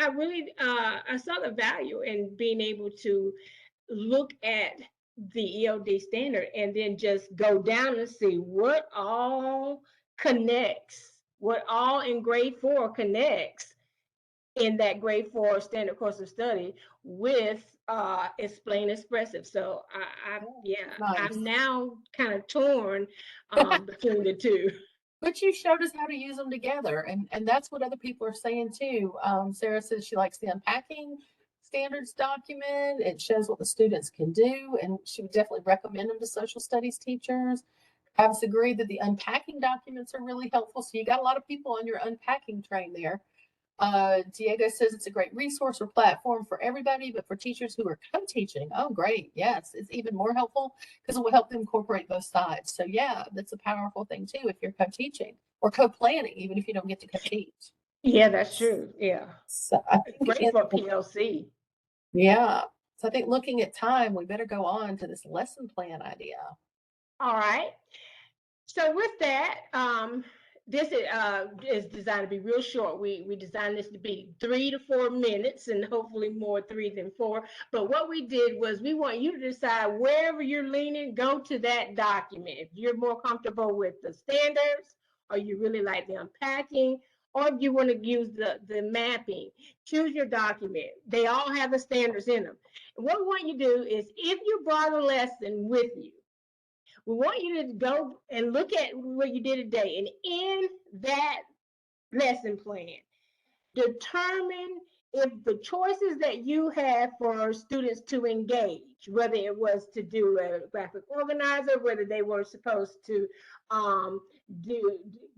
I really I saw the value in being able to look at the ELD standard and then just go down and see what all connects, what all in grade 4 connects in that grade 4 standard course of study with explain expressive. So Nice. I'm now kind of torn between the two. But you showed us how to use them together, and that's what other people are saying too. Sarah says she likes the unpacking standards document. It shows what the students can do, and she would definitely recommend them to social studies teachers. Travis agreed that the unpacking documents are really helpful. So you got a lot of people on your unpacking train there. Diego says it's a great resource or platform for everybody, but for teachers who are co-teaching, oh, great. Yes, it's even more helpful because it will help them incorporate both sides. So yeah, that's a powerful thing too if you're co-teaching or co-planning, even if you don't get to co-teach. Yeah, that's true. Yeah. So I think great for PLC. Yeah. So I think looking at time, we better go on to this lesson plan idea. All right. So with that, this is designed to be real short. We designed this to be 3 to 4 minutes, and hopefully more 3 than 4. But what we did was we want you to decide wherever you're leaning, go to that document. If you're more comfortable with the standards, or you really like the unpacking, or if you want to use the mapping, choose your document. They all have the standards in them. And what we want you to do is, if you brought a lesson with you, we want you to go and look at what you did today, and in that lesson plan, determine if the choices that you had for students to engage, whether it was to do a graphic organizer, whether they were supposed to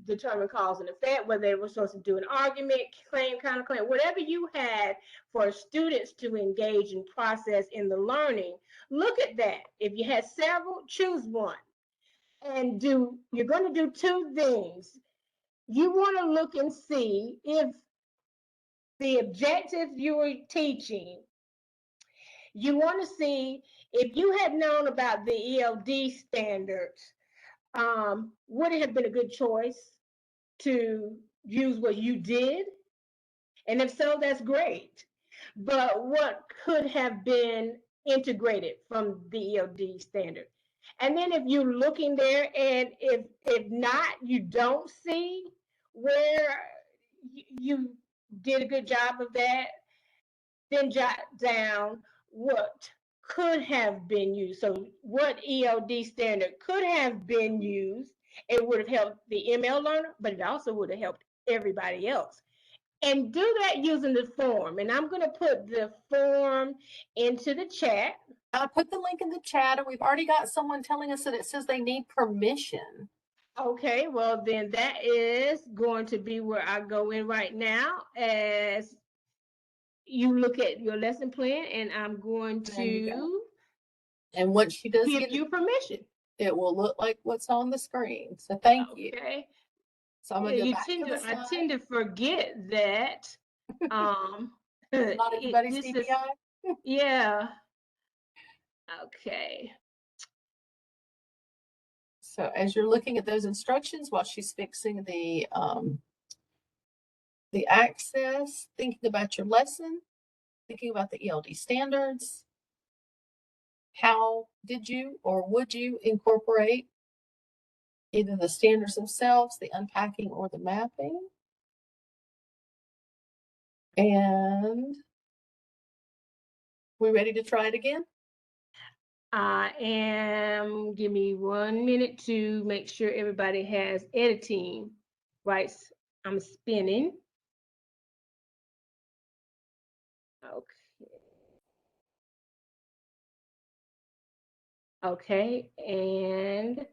determine cause and effect, whether they were supposed to do an argument, claim, counterclaim, whatever you had for students to engage and process in the learning, look at that. If you had several, choose one. And you're going to do two things. You want to look and see if the objective you were teaching, you want to see if you had known about the ELD standards, would it have been a good choice to use what you did? And if so, that's great. but what could have been integrated from the ELD standard. And then if you're looking there and if not, you don't see where you did a good job of that, then jot down what could have been used. So what ELD standard could have been used, it would have helped the ML learner, but it also would have helped everybody else. And do that using the form. And I'm going to put the form into the chat. I put the link in the chat, and we've already got someone telling us that it says they need permission. Okay, well, then that is going to be where I go in right now as you look at your lesson plan, and I'm going to And once she does give get you permission. it will look like what's on the screen. So thank you. Okay. So I'm gonna go back to the I slide. tend to forget that. Not everybody's this is, DPI. yeah. Okay. So as you're looking at those instructions while she's fixing the access, thinking about your lesson, thinking about the ELD standards, how did you or would you incorporate either the standards themselves, the unpacking, or the mapping? And we ready to try it again? I am, give me 1 minute to make sure everybody has editing rights. I'm spinning. Okay. Okay, and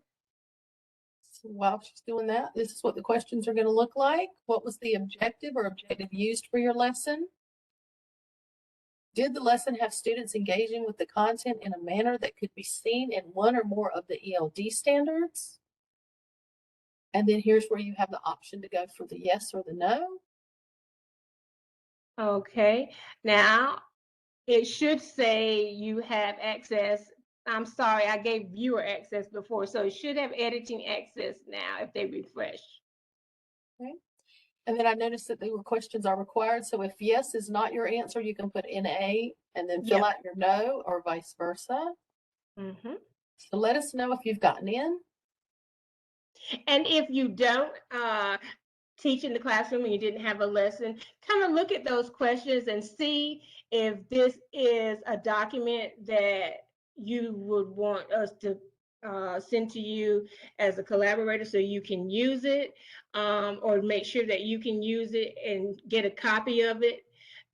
So while she's doing that, this is what the questions are going to look like. What was the objective or objective used for your lesson? Did the lesson have students engaging with the content in a manner that could be seen in one or more of the ELD standards? And then here's where you have the option to go for the yes or the no. okay. Now it should say you have access. I'm sorry, I gave viewer access before, so it should have editing access now if they refresh. Okay. And then I noticed that the questions are required. So if yes is not your answer, you can put NA and then fill out your no, or vice versa. Mm-hmm. So let us know if you've gotten in. And if you don't teach in the classroom and you didn't have a lesson, kind of look at those questions and see if this is a document that you would want us to send to you as a collaborator so you can use it, or make sure that you can use it and get a copy of it.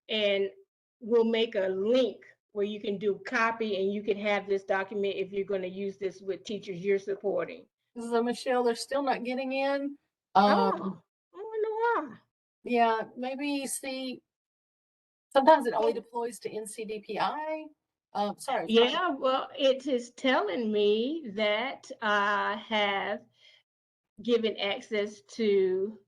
And we'll make a link where you can do copy and you can have this document if you're going to use this with teachers you're supporting. So Michelle, they're still not getting in. I wonder why. Yeah, maybe see, sometimes it only deploys to NCDPI. Sorry. Yeah, well, it is telling me that I have given access to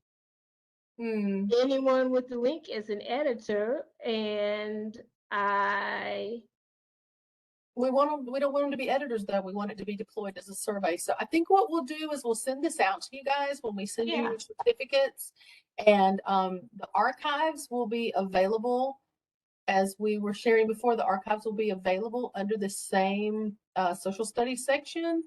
anyone with the link as an editor, and we don't want them to be editors though. We want it to be deployed as a survey. So I think what we'll do is we'll send this out to you guys when we send you your certificates, and the archives will be available. As we were sharing before, the archives will be available under the same social studies section.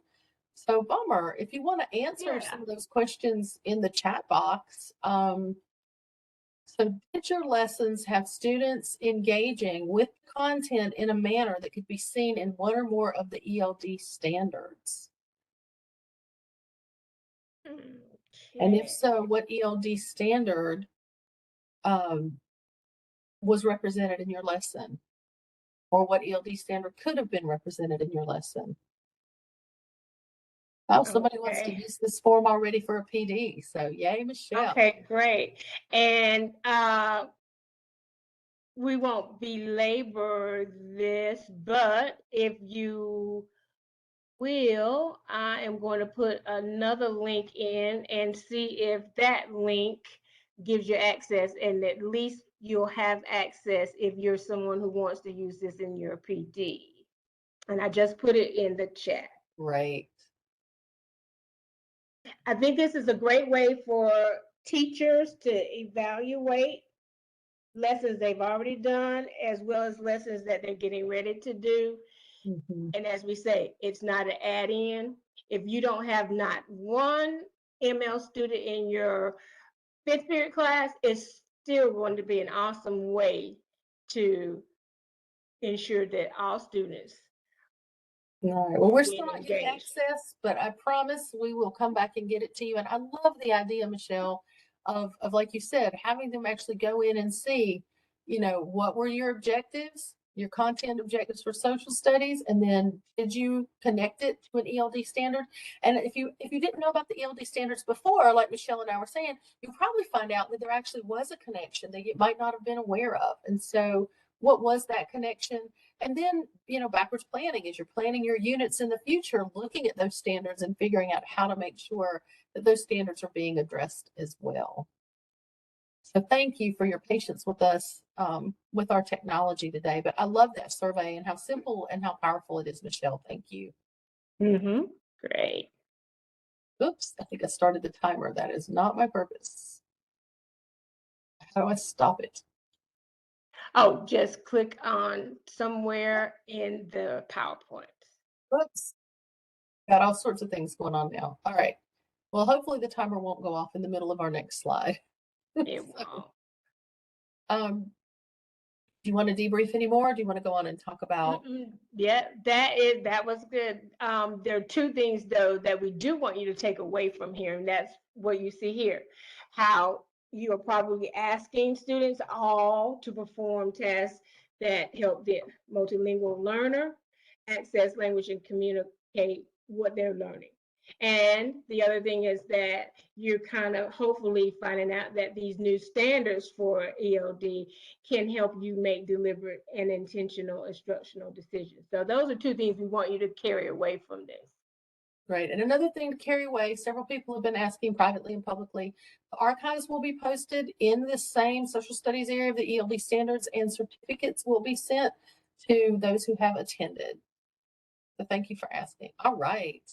So bummer, if you want to answer some of those questions in the chat box. So did your lessons have students engaging with content in a manner that could be seen in one or more of the ELD standards? And if so, what ELD standard was represented in your lesson? Or what ELD standard could have been represented in your lesson? Oh, somebody wants to use this form already for a PD. So yay, Michelle. Okay, great. And we won't belabor this, but if you will, I am going to put another link in and see if that link gives you access, and at least you'll have access if you're someone who wants to use this in your PD. And I just put it in the chat. Right. I think this is a great way for teachers to evaluate lessons they've already done, as well as lessons that they're getting ready to do. Mhm. And as we say, it's not an add-in. If you don't have not one ML student in your fifth period class, it's still going to be an awesome way to ensure that all students All right. Well, we're still being not getting engaged. access, but I promise we will come back and get it to you. And I love the idea, Michelle, of like you said, having them actually go in and see, what were your objectives, your content objectives for social studies, and then did you connect it to an ELD standard? And if you didn't know about the ELD standards before, like Michelle and I were saying, you'll probably find out that there actually was a connection that you might not have been aware of. And so, what was that connection? And then, backwards planning as you're planning your units in the future, looking at those standards and figuring out how to make sure that those standards are being addressed as well. So thank you for your patience with us with our technology today. But I love that survey and how simple and how powerful it is, Michelle. Thank you. Great. Oops, I think I started the timer. That is not my purpose. How do I stop it? Oh, just click on somewhere in the PowerPoint. Oops. Got all sorts of things going on now. All right. Well, hopefully the timer won't go off in the middle of our next slide. It won't. Um, do you want to debrief anymore? Do you want to go on and talk about? Yeah, that was good. There are two things though that we do want you to take away from here, and that's what you see here. How you are probably asking students all to perform tests that help the multilingual learner access language and communicate what they're learning. And the other thing is that you're kind of hopefully finding out that these new standards for ELD can help you make deliberate and intentional instructional decisions. So those are two things we want you to carry away from this. Right. And another thing to carry away, several people have been asking privately and publicly, the archives will be posted in the same social studies area of the ELD standards, and certificates will be sent to those who have attended. So thank you for asking. All right.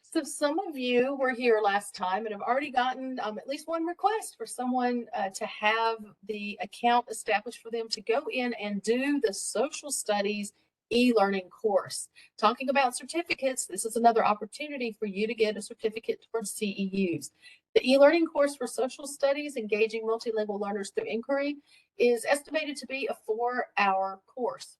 So some of you were here last time and have already gotten at least one request for someone to have the account established for them to go in and do the social studies e-learning course. Talking about certificates, this is another opportunity for you to get a certificate towards CEUs. The e-learning course for social studies, engaging multilingual learners through inquiry, is estimated to be a 4-hour course.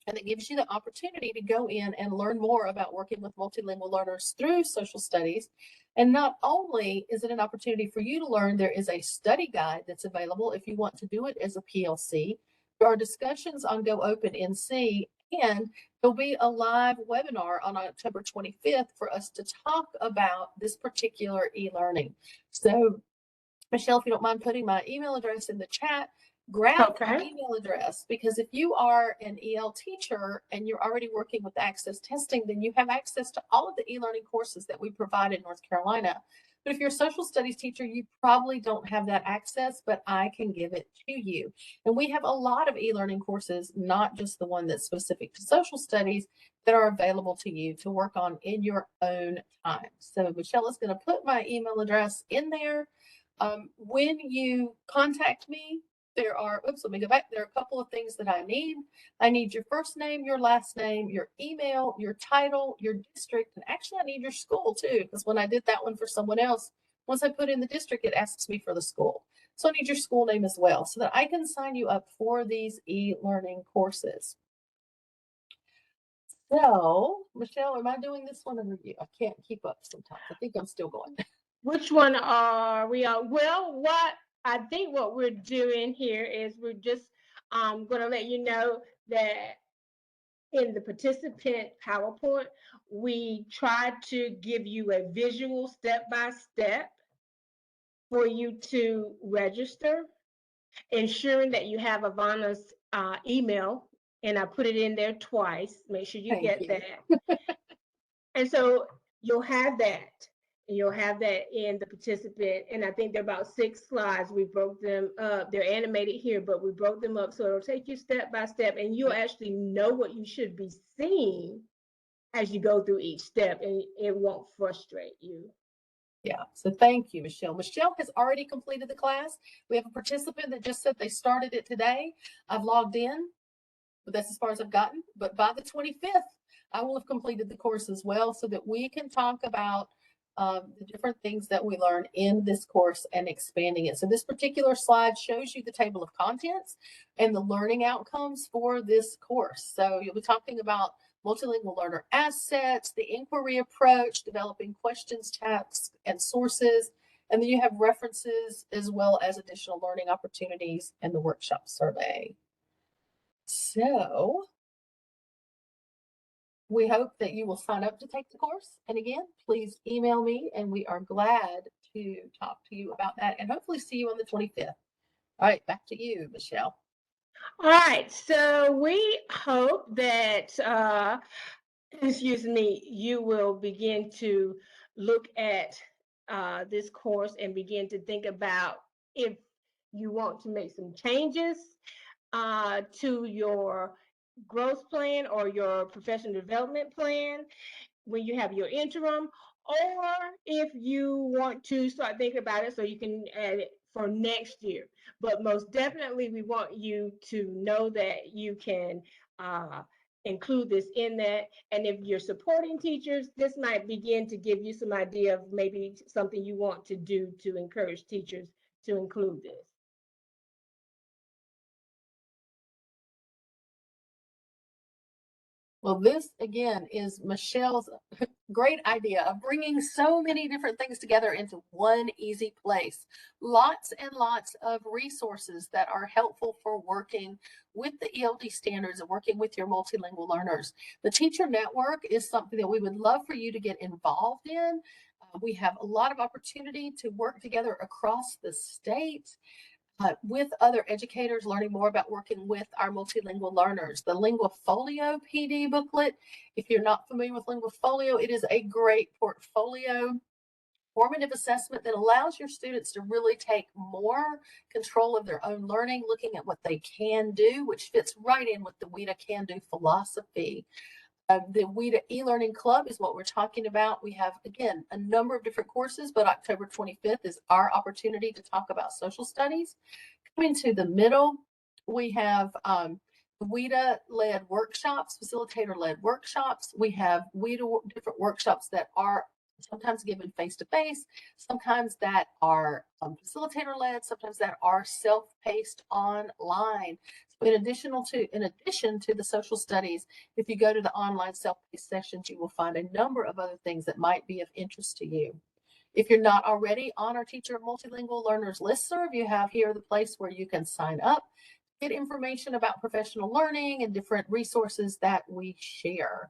And it gives you the opportunity to go in and learn more about working with multilingual learners through social studies. And not only is it an opportunity for you to learn, there is a study guide that's available if you want to do it as a PLC. There are discussions on Go Open NC, and there'll be a live webinar on October 25th for us to talk about this particular e-learning. So, Michelle, if you don't mind putting my email address in the chat, grab my email address, because if you are an EL teacher and you're already working with access testing, then you have access to all of the e-learning courses that we provide in North Carolina. But if you're a social studies teacher, you probably don't have that access, but I can give it to you. And we have a lot of e-learning courses, not just the one that's specific to social studies, that are available to you to work on in your own time. So Michelle is going to put my email address in there. When you contact me, let me go back. There are a couple of things that I need. I need your first name, your last name, your email, your title, your district, and actually I need your school too, because when I did that one for someone else, once I put in the district, it asks me for the school. So I need your school name as well so that I can sign you up for these e-learning courses. So, Michelle, am I doing this one or you? I can't keep up sometimes. I think I'm still going. Which one are we on? Well, I think what we're doing here is we're just going to let you know that in the participant PowerPoint, we try to give you a visual step-by-step for you to register, ensuring that you have Ivana's email, and I put it in there twice. Make sure you get that. And so you'll have that. You'll have that in the participant. And I think there are about 6 slides. We broke them up. They're animated here, but we broke them up. So it'll take you step by step, and you'll actually know what you should be seeing as you go through each step, and it won't frustrate you. Yeah, so thank you, Michelle. Michelle has already completed the class. We have a participant that just said they started it today. I've logged in, but that's as far as I've gotten. But by the 25th, I will have completed the course as well so that we can talk about the different things that we learn in this course and expanding it. So this particular slide shows you the table of contents and the learning outcomes for this course. So you'll be talking about multilingual learner assets, the inquiry approach, developing questions, tasks, and sources. And then you have references as well as additional learning opportunities and the workshop survey. So we hope that you will sign up to take the course. And again, please email me and we are glad to talk to you about that and hopefully see you on the 25th. All right, back to you, Michelle. All right, so we hope that, excuse me, you will begin to look at this course and begin to think about if you want to make some changes to your growth plan or your professional development plan when you have your interim, or if you want to start thinking about it so you can add it for next year. But most definitely, we want you to know that you can include this in that. And if you're supporting teachers, this might begin to give you some idea of maybe something you want to do to encourage teachers to include this. Well, this again is Michelle's great idea of bringing so many different things together into one easy place. Lots and lots of resources that are helpful for working with the ELD standards and working with your multilingual learners. The teacher network is something that we would love for you to get involved in. We have a lot of opportunity to work together across the state. With other educators, learning more about working with our multilingual learners. The Lingua Folio PD booklet, if you're not familiar with Lingua Folio, it is a great portfolio formative assessment that allows your students to really take more control of their own learning, looking at what they can do, which fits right in with the WIDA can-do philosophy. The WIDA e-learning club is what we're talking about. We have, again, a number of different courses, but October 25th is our opportunity to talk about social studies. Coming to the middle, we have WIDA-led workshops, facilitator-led workshops. We have WIDA different workshops that are sometimes given face-to-face, sometimes that are facilitator-led, sometimes that are self-paced online. So in addition to the social studies, if you go to the online self-paced sessions, you will find a number of other things that might be of interest to you. If you're not already on our Teacher of Multilingual Learners listserv, you have here the place where you can sign up, get information about professional learning and different resources that we share.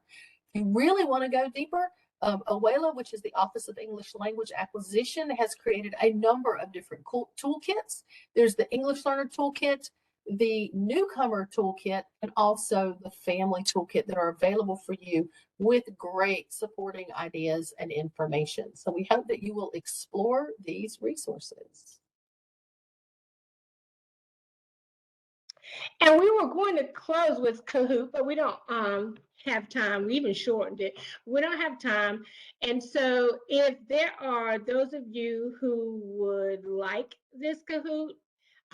If you really want to go deeper, OELA, which is the Office of English Language Acquisition, has created a number of different cool toolkits. There's the English Learner Toolkit, the Newcomer Toolkit, and also the Family Toolkit that are available for you with great supporting ideas and information. So we hope that you will explore these resources. And we were going to close with Kahoot, but we don't have time. We even shortened it. We don't have time. And so if there are those of you who would like this Kahoot,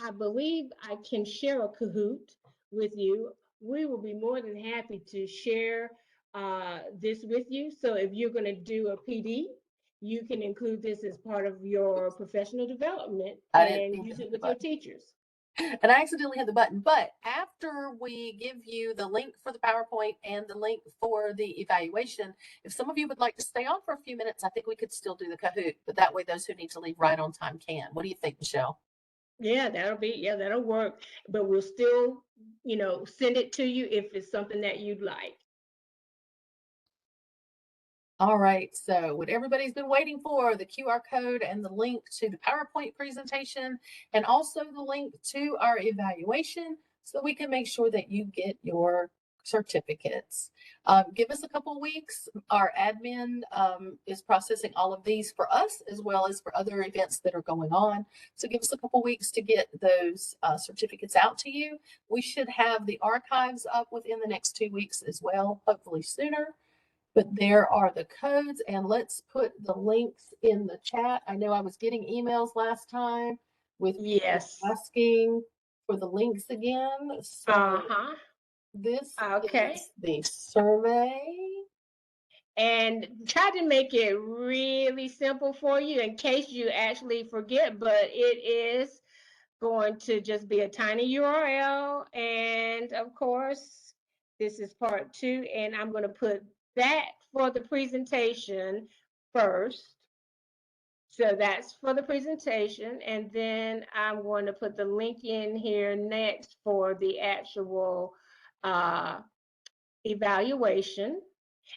I believe I can share a Kahoot with you. We will be more than happy to share this with you. So if you're going to do a PD, you can include this as part of your professional development and use it with your teachers. And I accidentally hit the button, but after we give you the link for the PowerPoint and the link for the evaluation, if some of you would like to stay on for a few minutes, I think we could still do the Kahoot, but that way those who need to leave right on time can. What do you think, Michelle? Yeah, that'll work. But we'll still, send it to you if it's something that you'd like. All right, so what everybody's been waiting for, the QR code and the link to the PowerPoint presentation, and also the link to our evaluation so we can make sure that you get your certificates. Give us a couple weeks. Our admin is processing all of these for us as well as for other events that are going on. So give us a couple weeks to get those certificates out to you. We should have the archives up within the next 2 weeks as well, hopefully sooner. But there are the codes, and let's put the links in the chat. I know I was getting emails last time with people Yes. asking for the links again. So Uh-huh. this Okay. is the survey. And try to make it really simple for you in case you actually forget, but it is going to just be a tiny URL. And of course, this is part 2, and I'm going to put that for the presentation first. So that's for the presentation, and then I'm going to put the link in here next for the actual evaluation.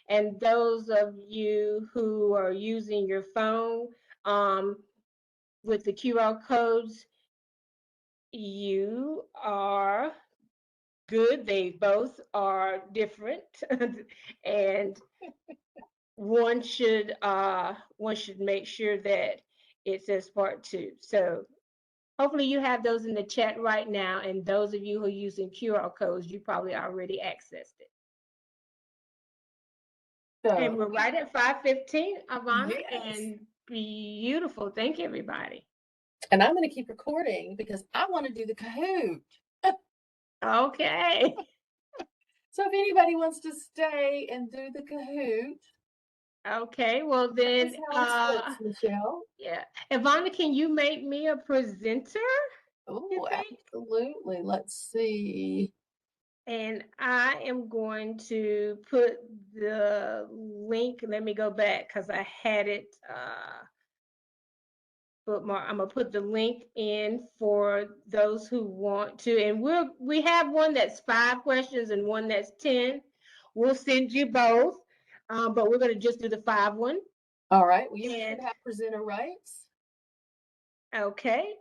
And those of you who are using your phone with the QR codes, you are good. They both are different, and one should make sure that it says part 2. So hopefully you have those in the chat right now, and those of you who are using QR codes, you probably already accessed it. And we're right at 5:15, Ivana, Yes. and beautiful. Thank you, everybody. And I'm going to keep recording because I want to do the Kahoot. Okay. So if anybody wants to stay and do the Kahoot. Okay, well then, Michelle. yeah. Ivana, can you make me a presenter? Oh, absolutely. Let's see. And I am going to put the link. Let me go back because I had it bookmark. I'm gonna put the link in for those who want to. And we have one that's 5 questions and one that's 10. We'll send you both, but we're gonna just do the 5 one. All right. Well, you should have presenter rights. Okay.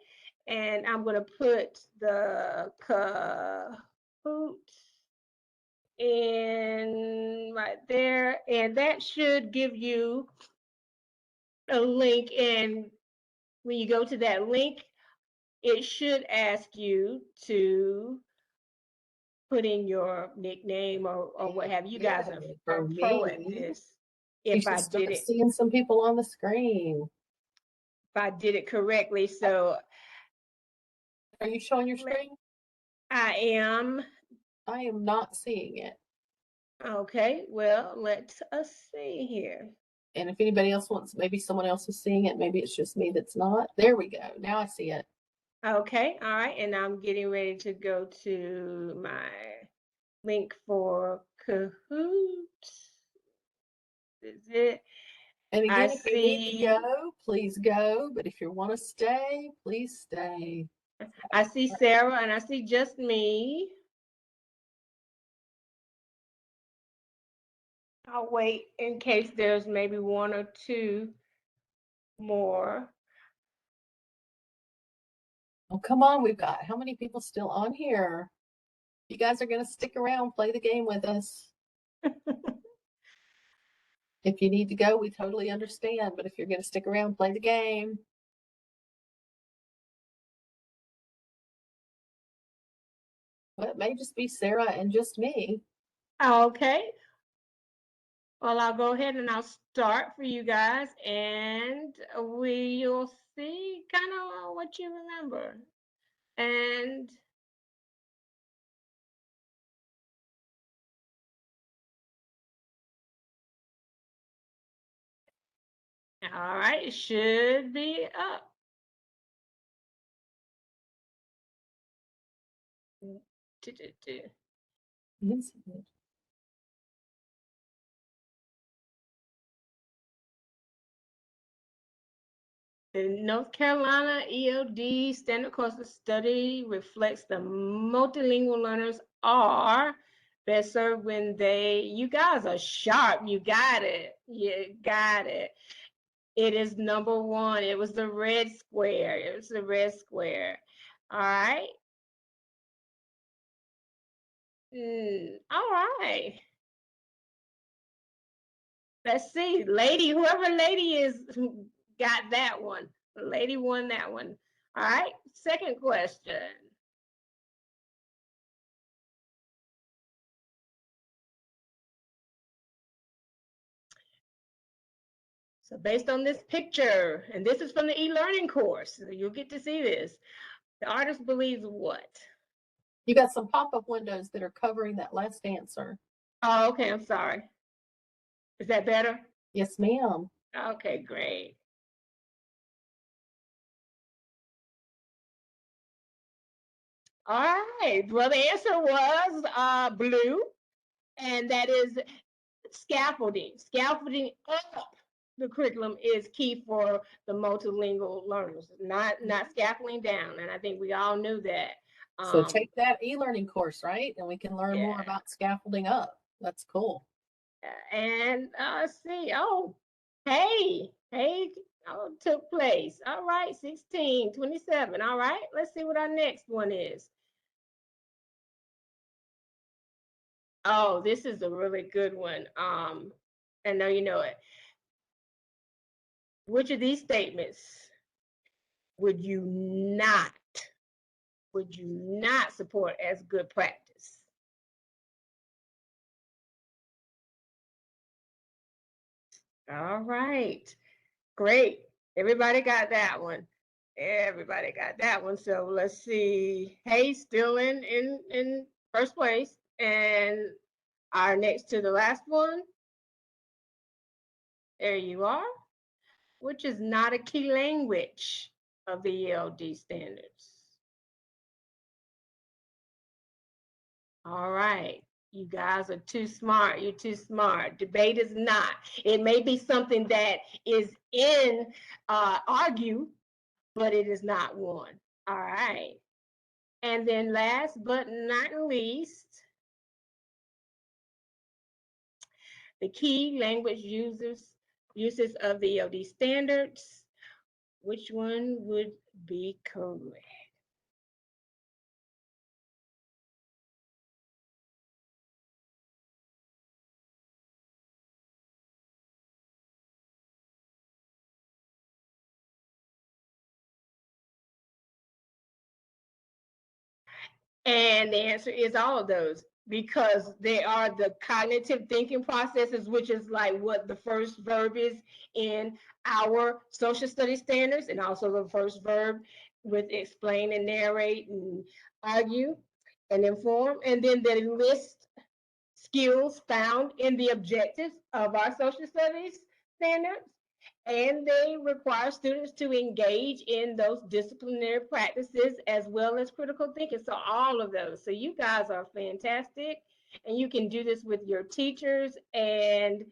And I'm gonna put the Kahoot in right there, and that should give you a link. And when you go to that link, it should ask you to put in your nickname or what have you. You guys are pro at this. If I did it, seeing some people on the screen. If I did it correctly. So are you showing your screen? I am. I am not seeing it. Okay, well, let us see here. And if anybody else wants, maybe someone else is seeing it. Maybe it's just me that's not. There we go. Now I see it. Okay, all right. And I'm getting ready to go to my link for Kahoot. Is it? And again, if you need to go, please go. But if you want to stay, please stay. I see Sarah and I see just me. I'll wait in case there's maybe 1 or 2 more. Oh, come on. We've got how many people still on here? You guys are going to stick around, play the game with us. If you need to go, we totally understand. But if you're going to stick around, play the game. Well, it may just be Sarah and just me. Okay. Well, I'll go ahead and I'll start for you guys, and we'll see kind of what you remember. And all right, it should be up. The North Carolina ELD Standard Course of Study reflects the multilingual learners are best served when you guys are sharp. You got it. You got it. It is number 1. It was the red square. It was the red square. All right. All right. Let's see. Lady, whoever lady is, got that one. Lady won that one. All right. Second question. So based on this picture, and this is from the e-learning course, so you'll get to see this. The artist believes what? You got some pop-up windows that are covering that last answer. Oh, okay, I'm sorry. Is that better? Yes, ma'am. Okay, great. All right, well, the answer was blue, and that is scaffolding. Scaffolding up the curriculum is key for the multilingual learners, not scaffolding down, and I think we all knew that. So take that e-learning course, right? And we can learn more Yeah. about scaffolding up. That's cool. And let's see. Oh, hey, took place. All right, 1627. All right, let's see what our next one is. Oh, this is a really good one. I know you know it. Which of these statements would you not support as good practice? All right, great. Everybody got that one. Everybody got that one. So let's see. Hey, still in first place, and our next to the last one. There you are. Which is not a key language of the ELD standards. All right. You guys are too smart. You're too smart. Debate is not. It may be something that is in argue, but it is not one. All right. And then last but not least, the key language uses of the ELD standards. Which one would be correct? And the answer is all of those, because they are the cognitive thinking processes, which is like what the first verb is in our social studies standards, and also the first verb with explain and narrate and argue and inform. And then they list skills found in the objectives of our social studies standards, and they require students to engage in those disciplinary practices as well as critical thinking. So all of those. So you guys are fantastic, and you can do this with your teachers. And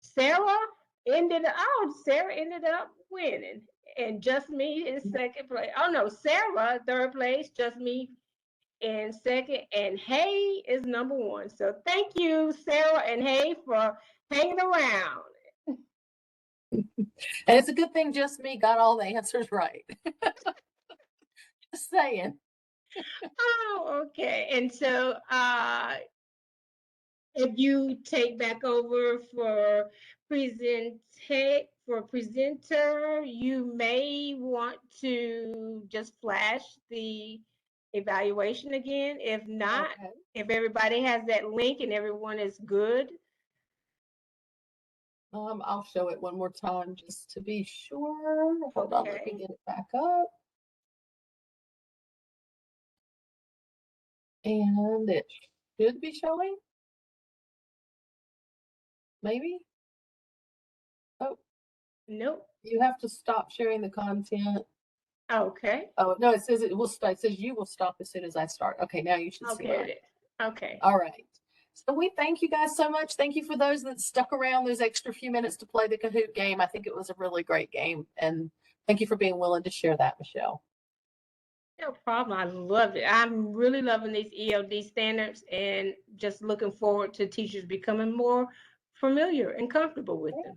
Sarah ended up winning, and Just Me in second place. Oh no, Sarah third place, Just Me in second, and Hay is number one. So thank you, Sarah and Hay, for hanging around. And it's a good thing Just Me got all the answers right. Just saying. Oh, okay. And so if you take back over for presenter, you may want to just flash the evaluation again. If not, Okay. if everybody has that link and everyone is good. I'll show it one more time just to be sure. Hold on, let me get it back up. And it should be showing. Maybe. Oh, Nope. you have to stop sharing the content. Okay. Oh, no, it says it will start. It says you will stop as soon as I start. Okay, now you should see it. Okay. All right. So we thank you guys so much. Thank you for those that stuck around those extra few minutes to play the Kahoot game. I think it was a really great game. And thank you for being willing to share that, Michelle. No problem. I loved it. I'm really loving these ELD standards and just looking forward to teachers becoming more familiar and comfortable with them.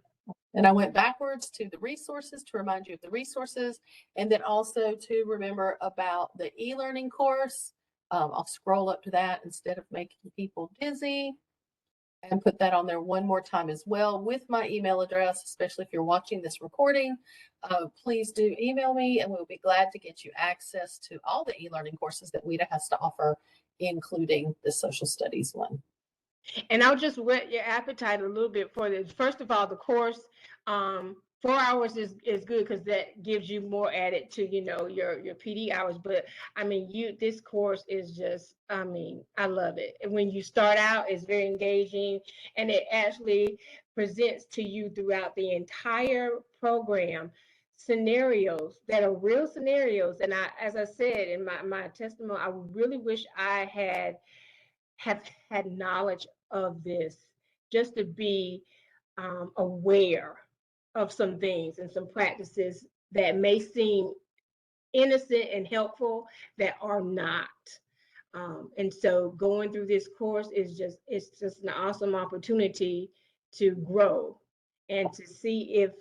And I went backwards to the resources to remind you of the resources, and then also to remember about the e-learning course. I'll scroll up to that instead of making people dizzy, and put that on there one more time as well with my email address, especially if you're watching this recording. Please do email me, and we'll be glad to get you access to all the e-learning courses that WIDA has to offer, including the social studies one. And I'll just whet your appetite a little bit for this. First of all, the course, 4 hours is good because that gives you more added to, you know, your PD hours. But I mean, this course is just, I mean, I love it. And when you start out, it's very engaging, and it actually presents to you throughout the entire program scenarios that are real scenarios. And I, as I said in my testimony, I really wish I have had knowledge of this, just to be aware of some things and some practices that may seem innocent and helpful that are not. And so going through this course is just, it's just an awesome opportunity to grow and to see if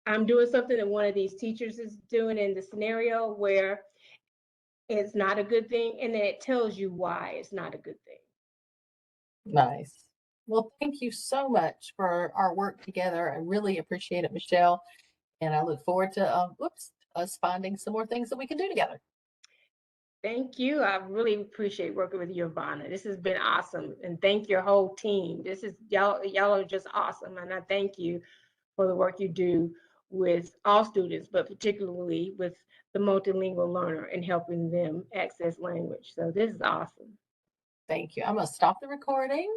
I'm doing something that one of these teachers is doing in the scenario where it's not a good thing, and then it tells you why it's not a good thing. Nice. Well, thank you so much for our work together. I really appreciate it, Michelle. And I look forward to us finding some more things that we can do together. Thank you. I really appreciate working with you, Ivana. This has been awesome. And thank your whole team. This is y'all are just awesome. And I thank you for the work you do with all students, but particularly with the multilingual learner and helping them access language. So this is awesome. Thank you. I'm going to stop the recording.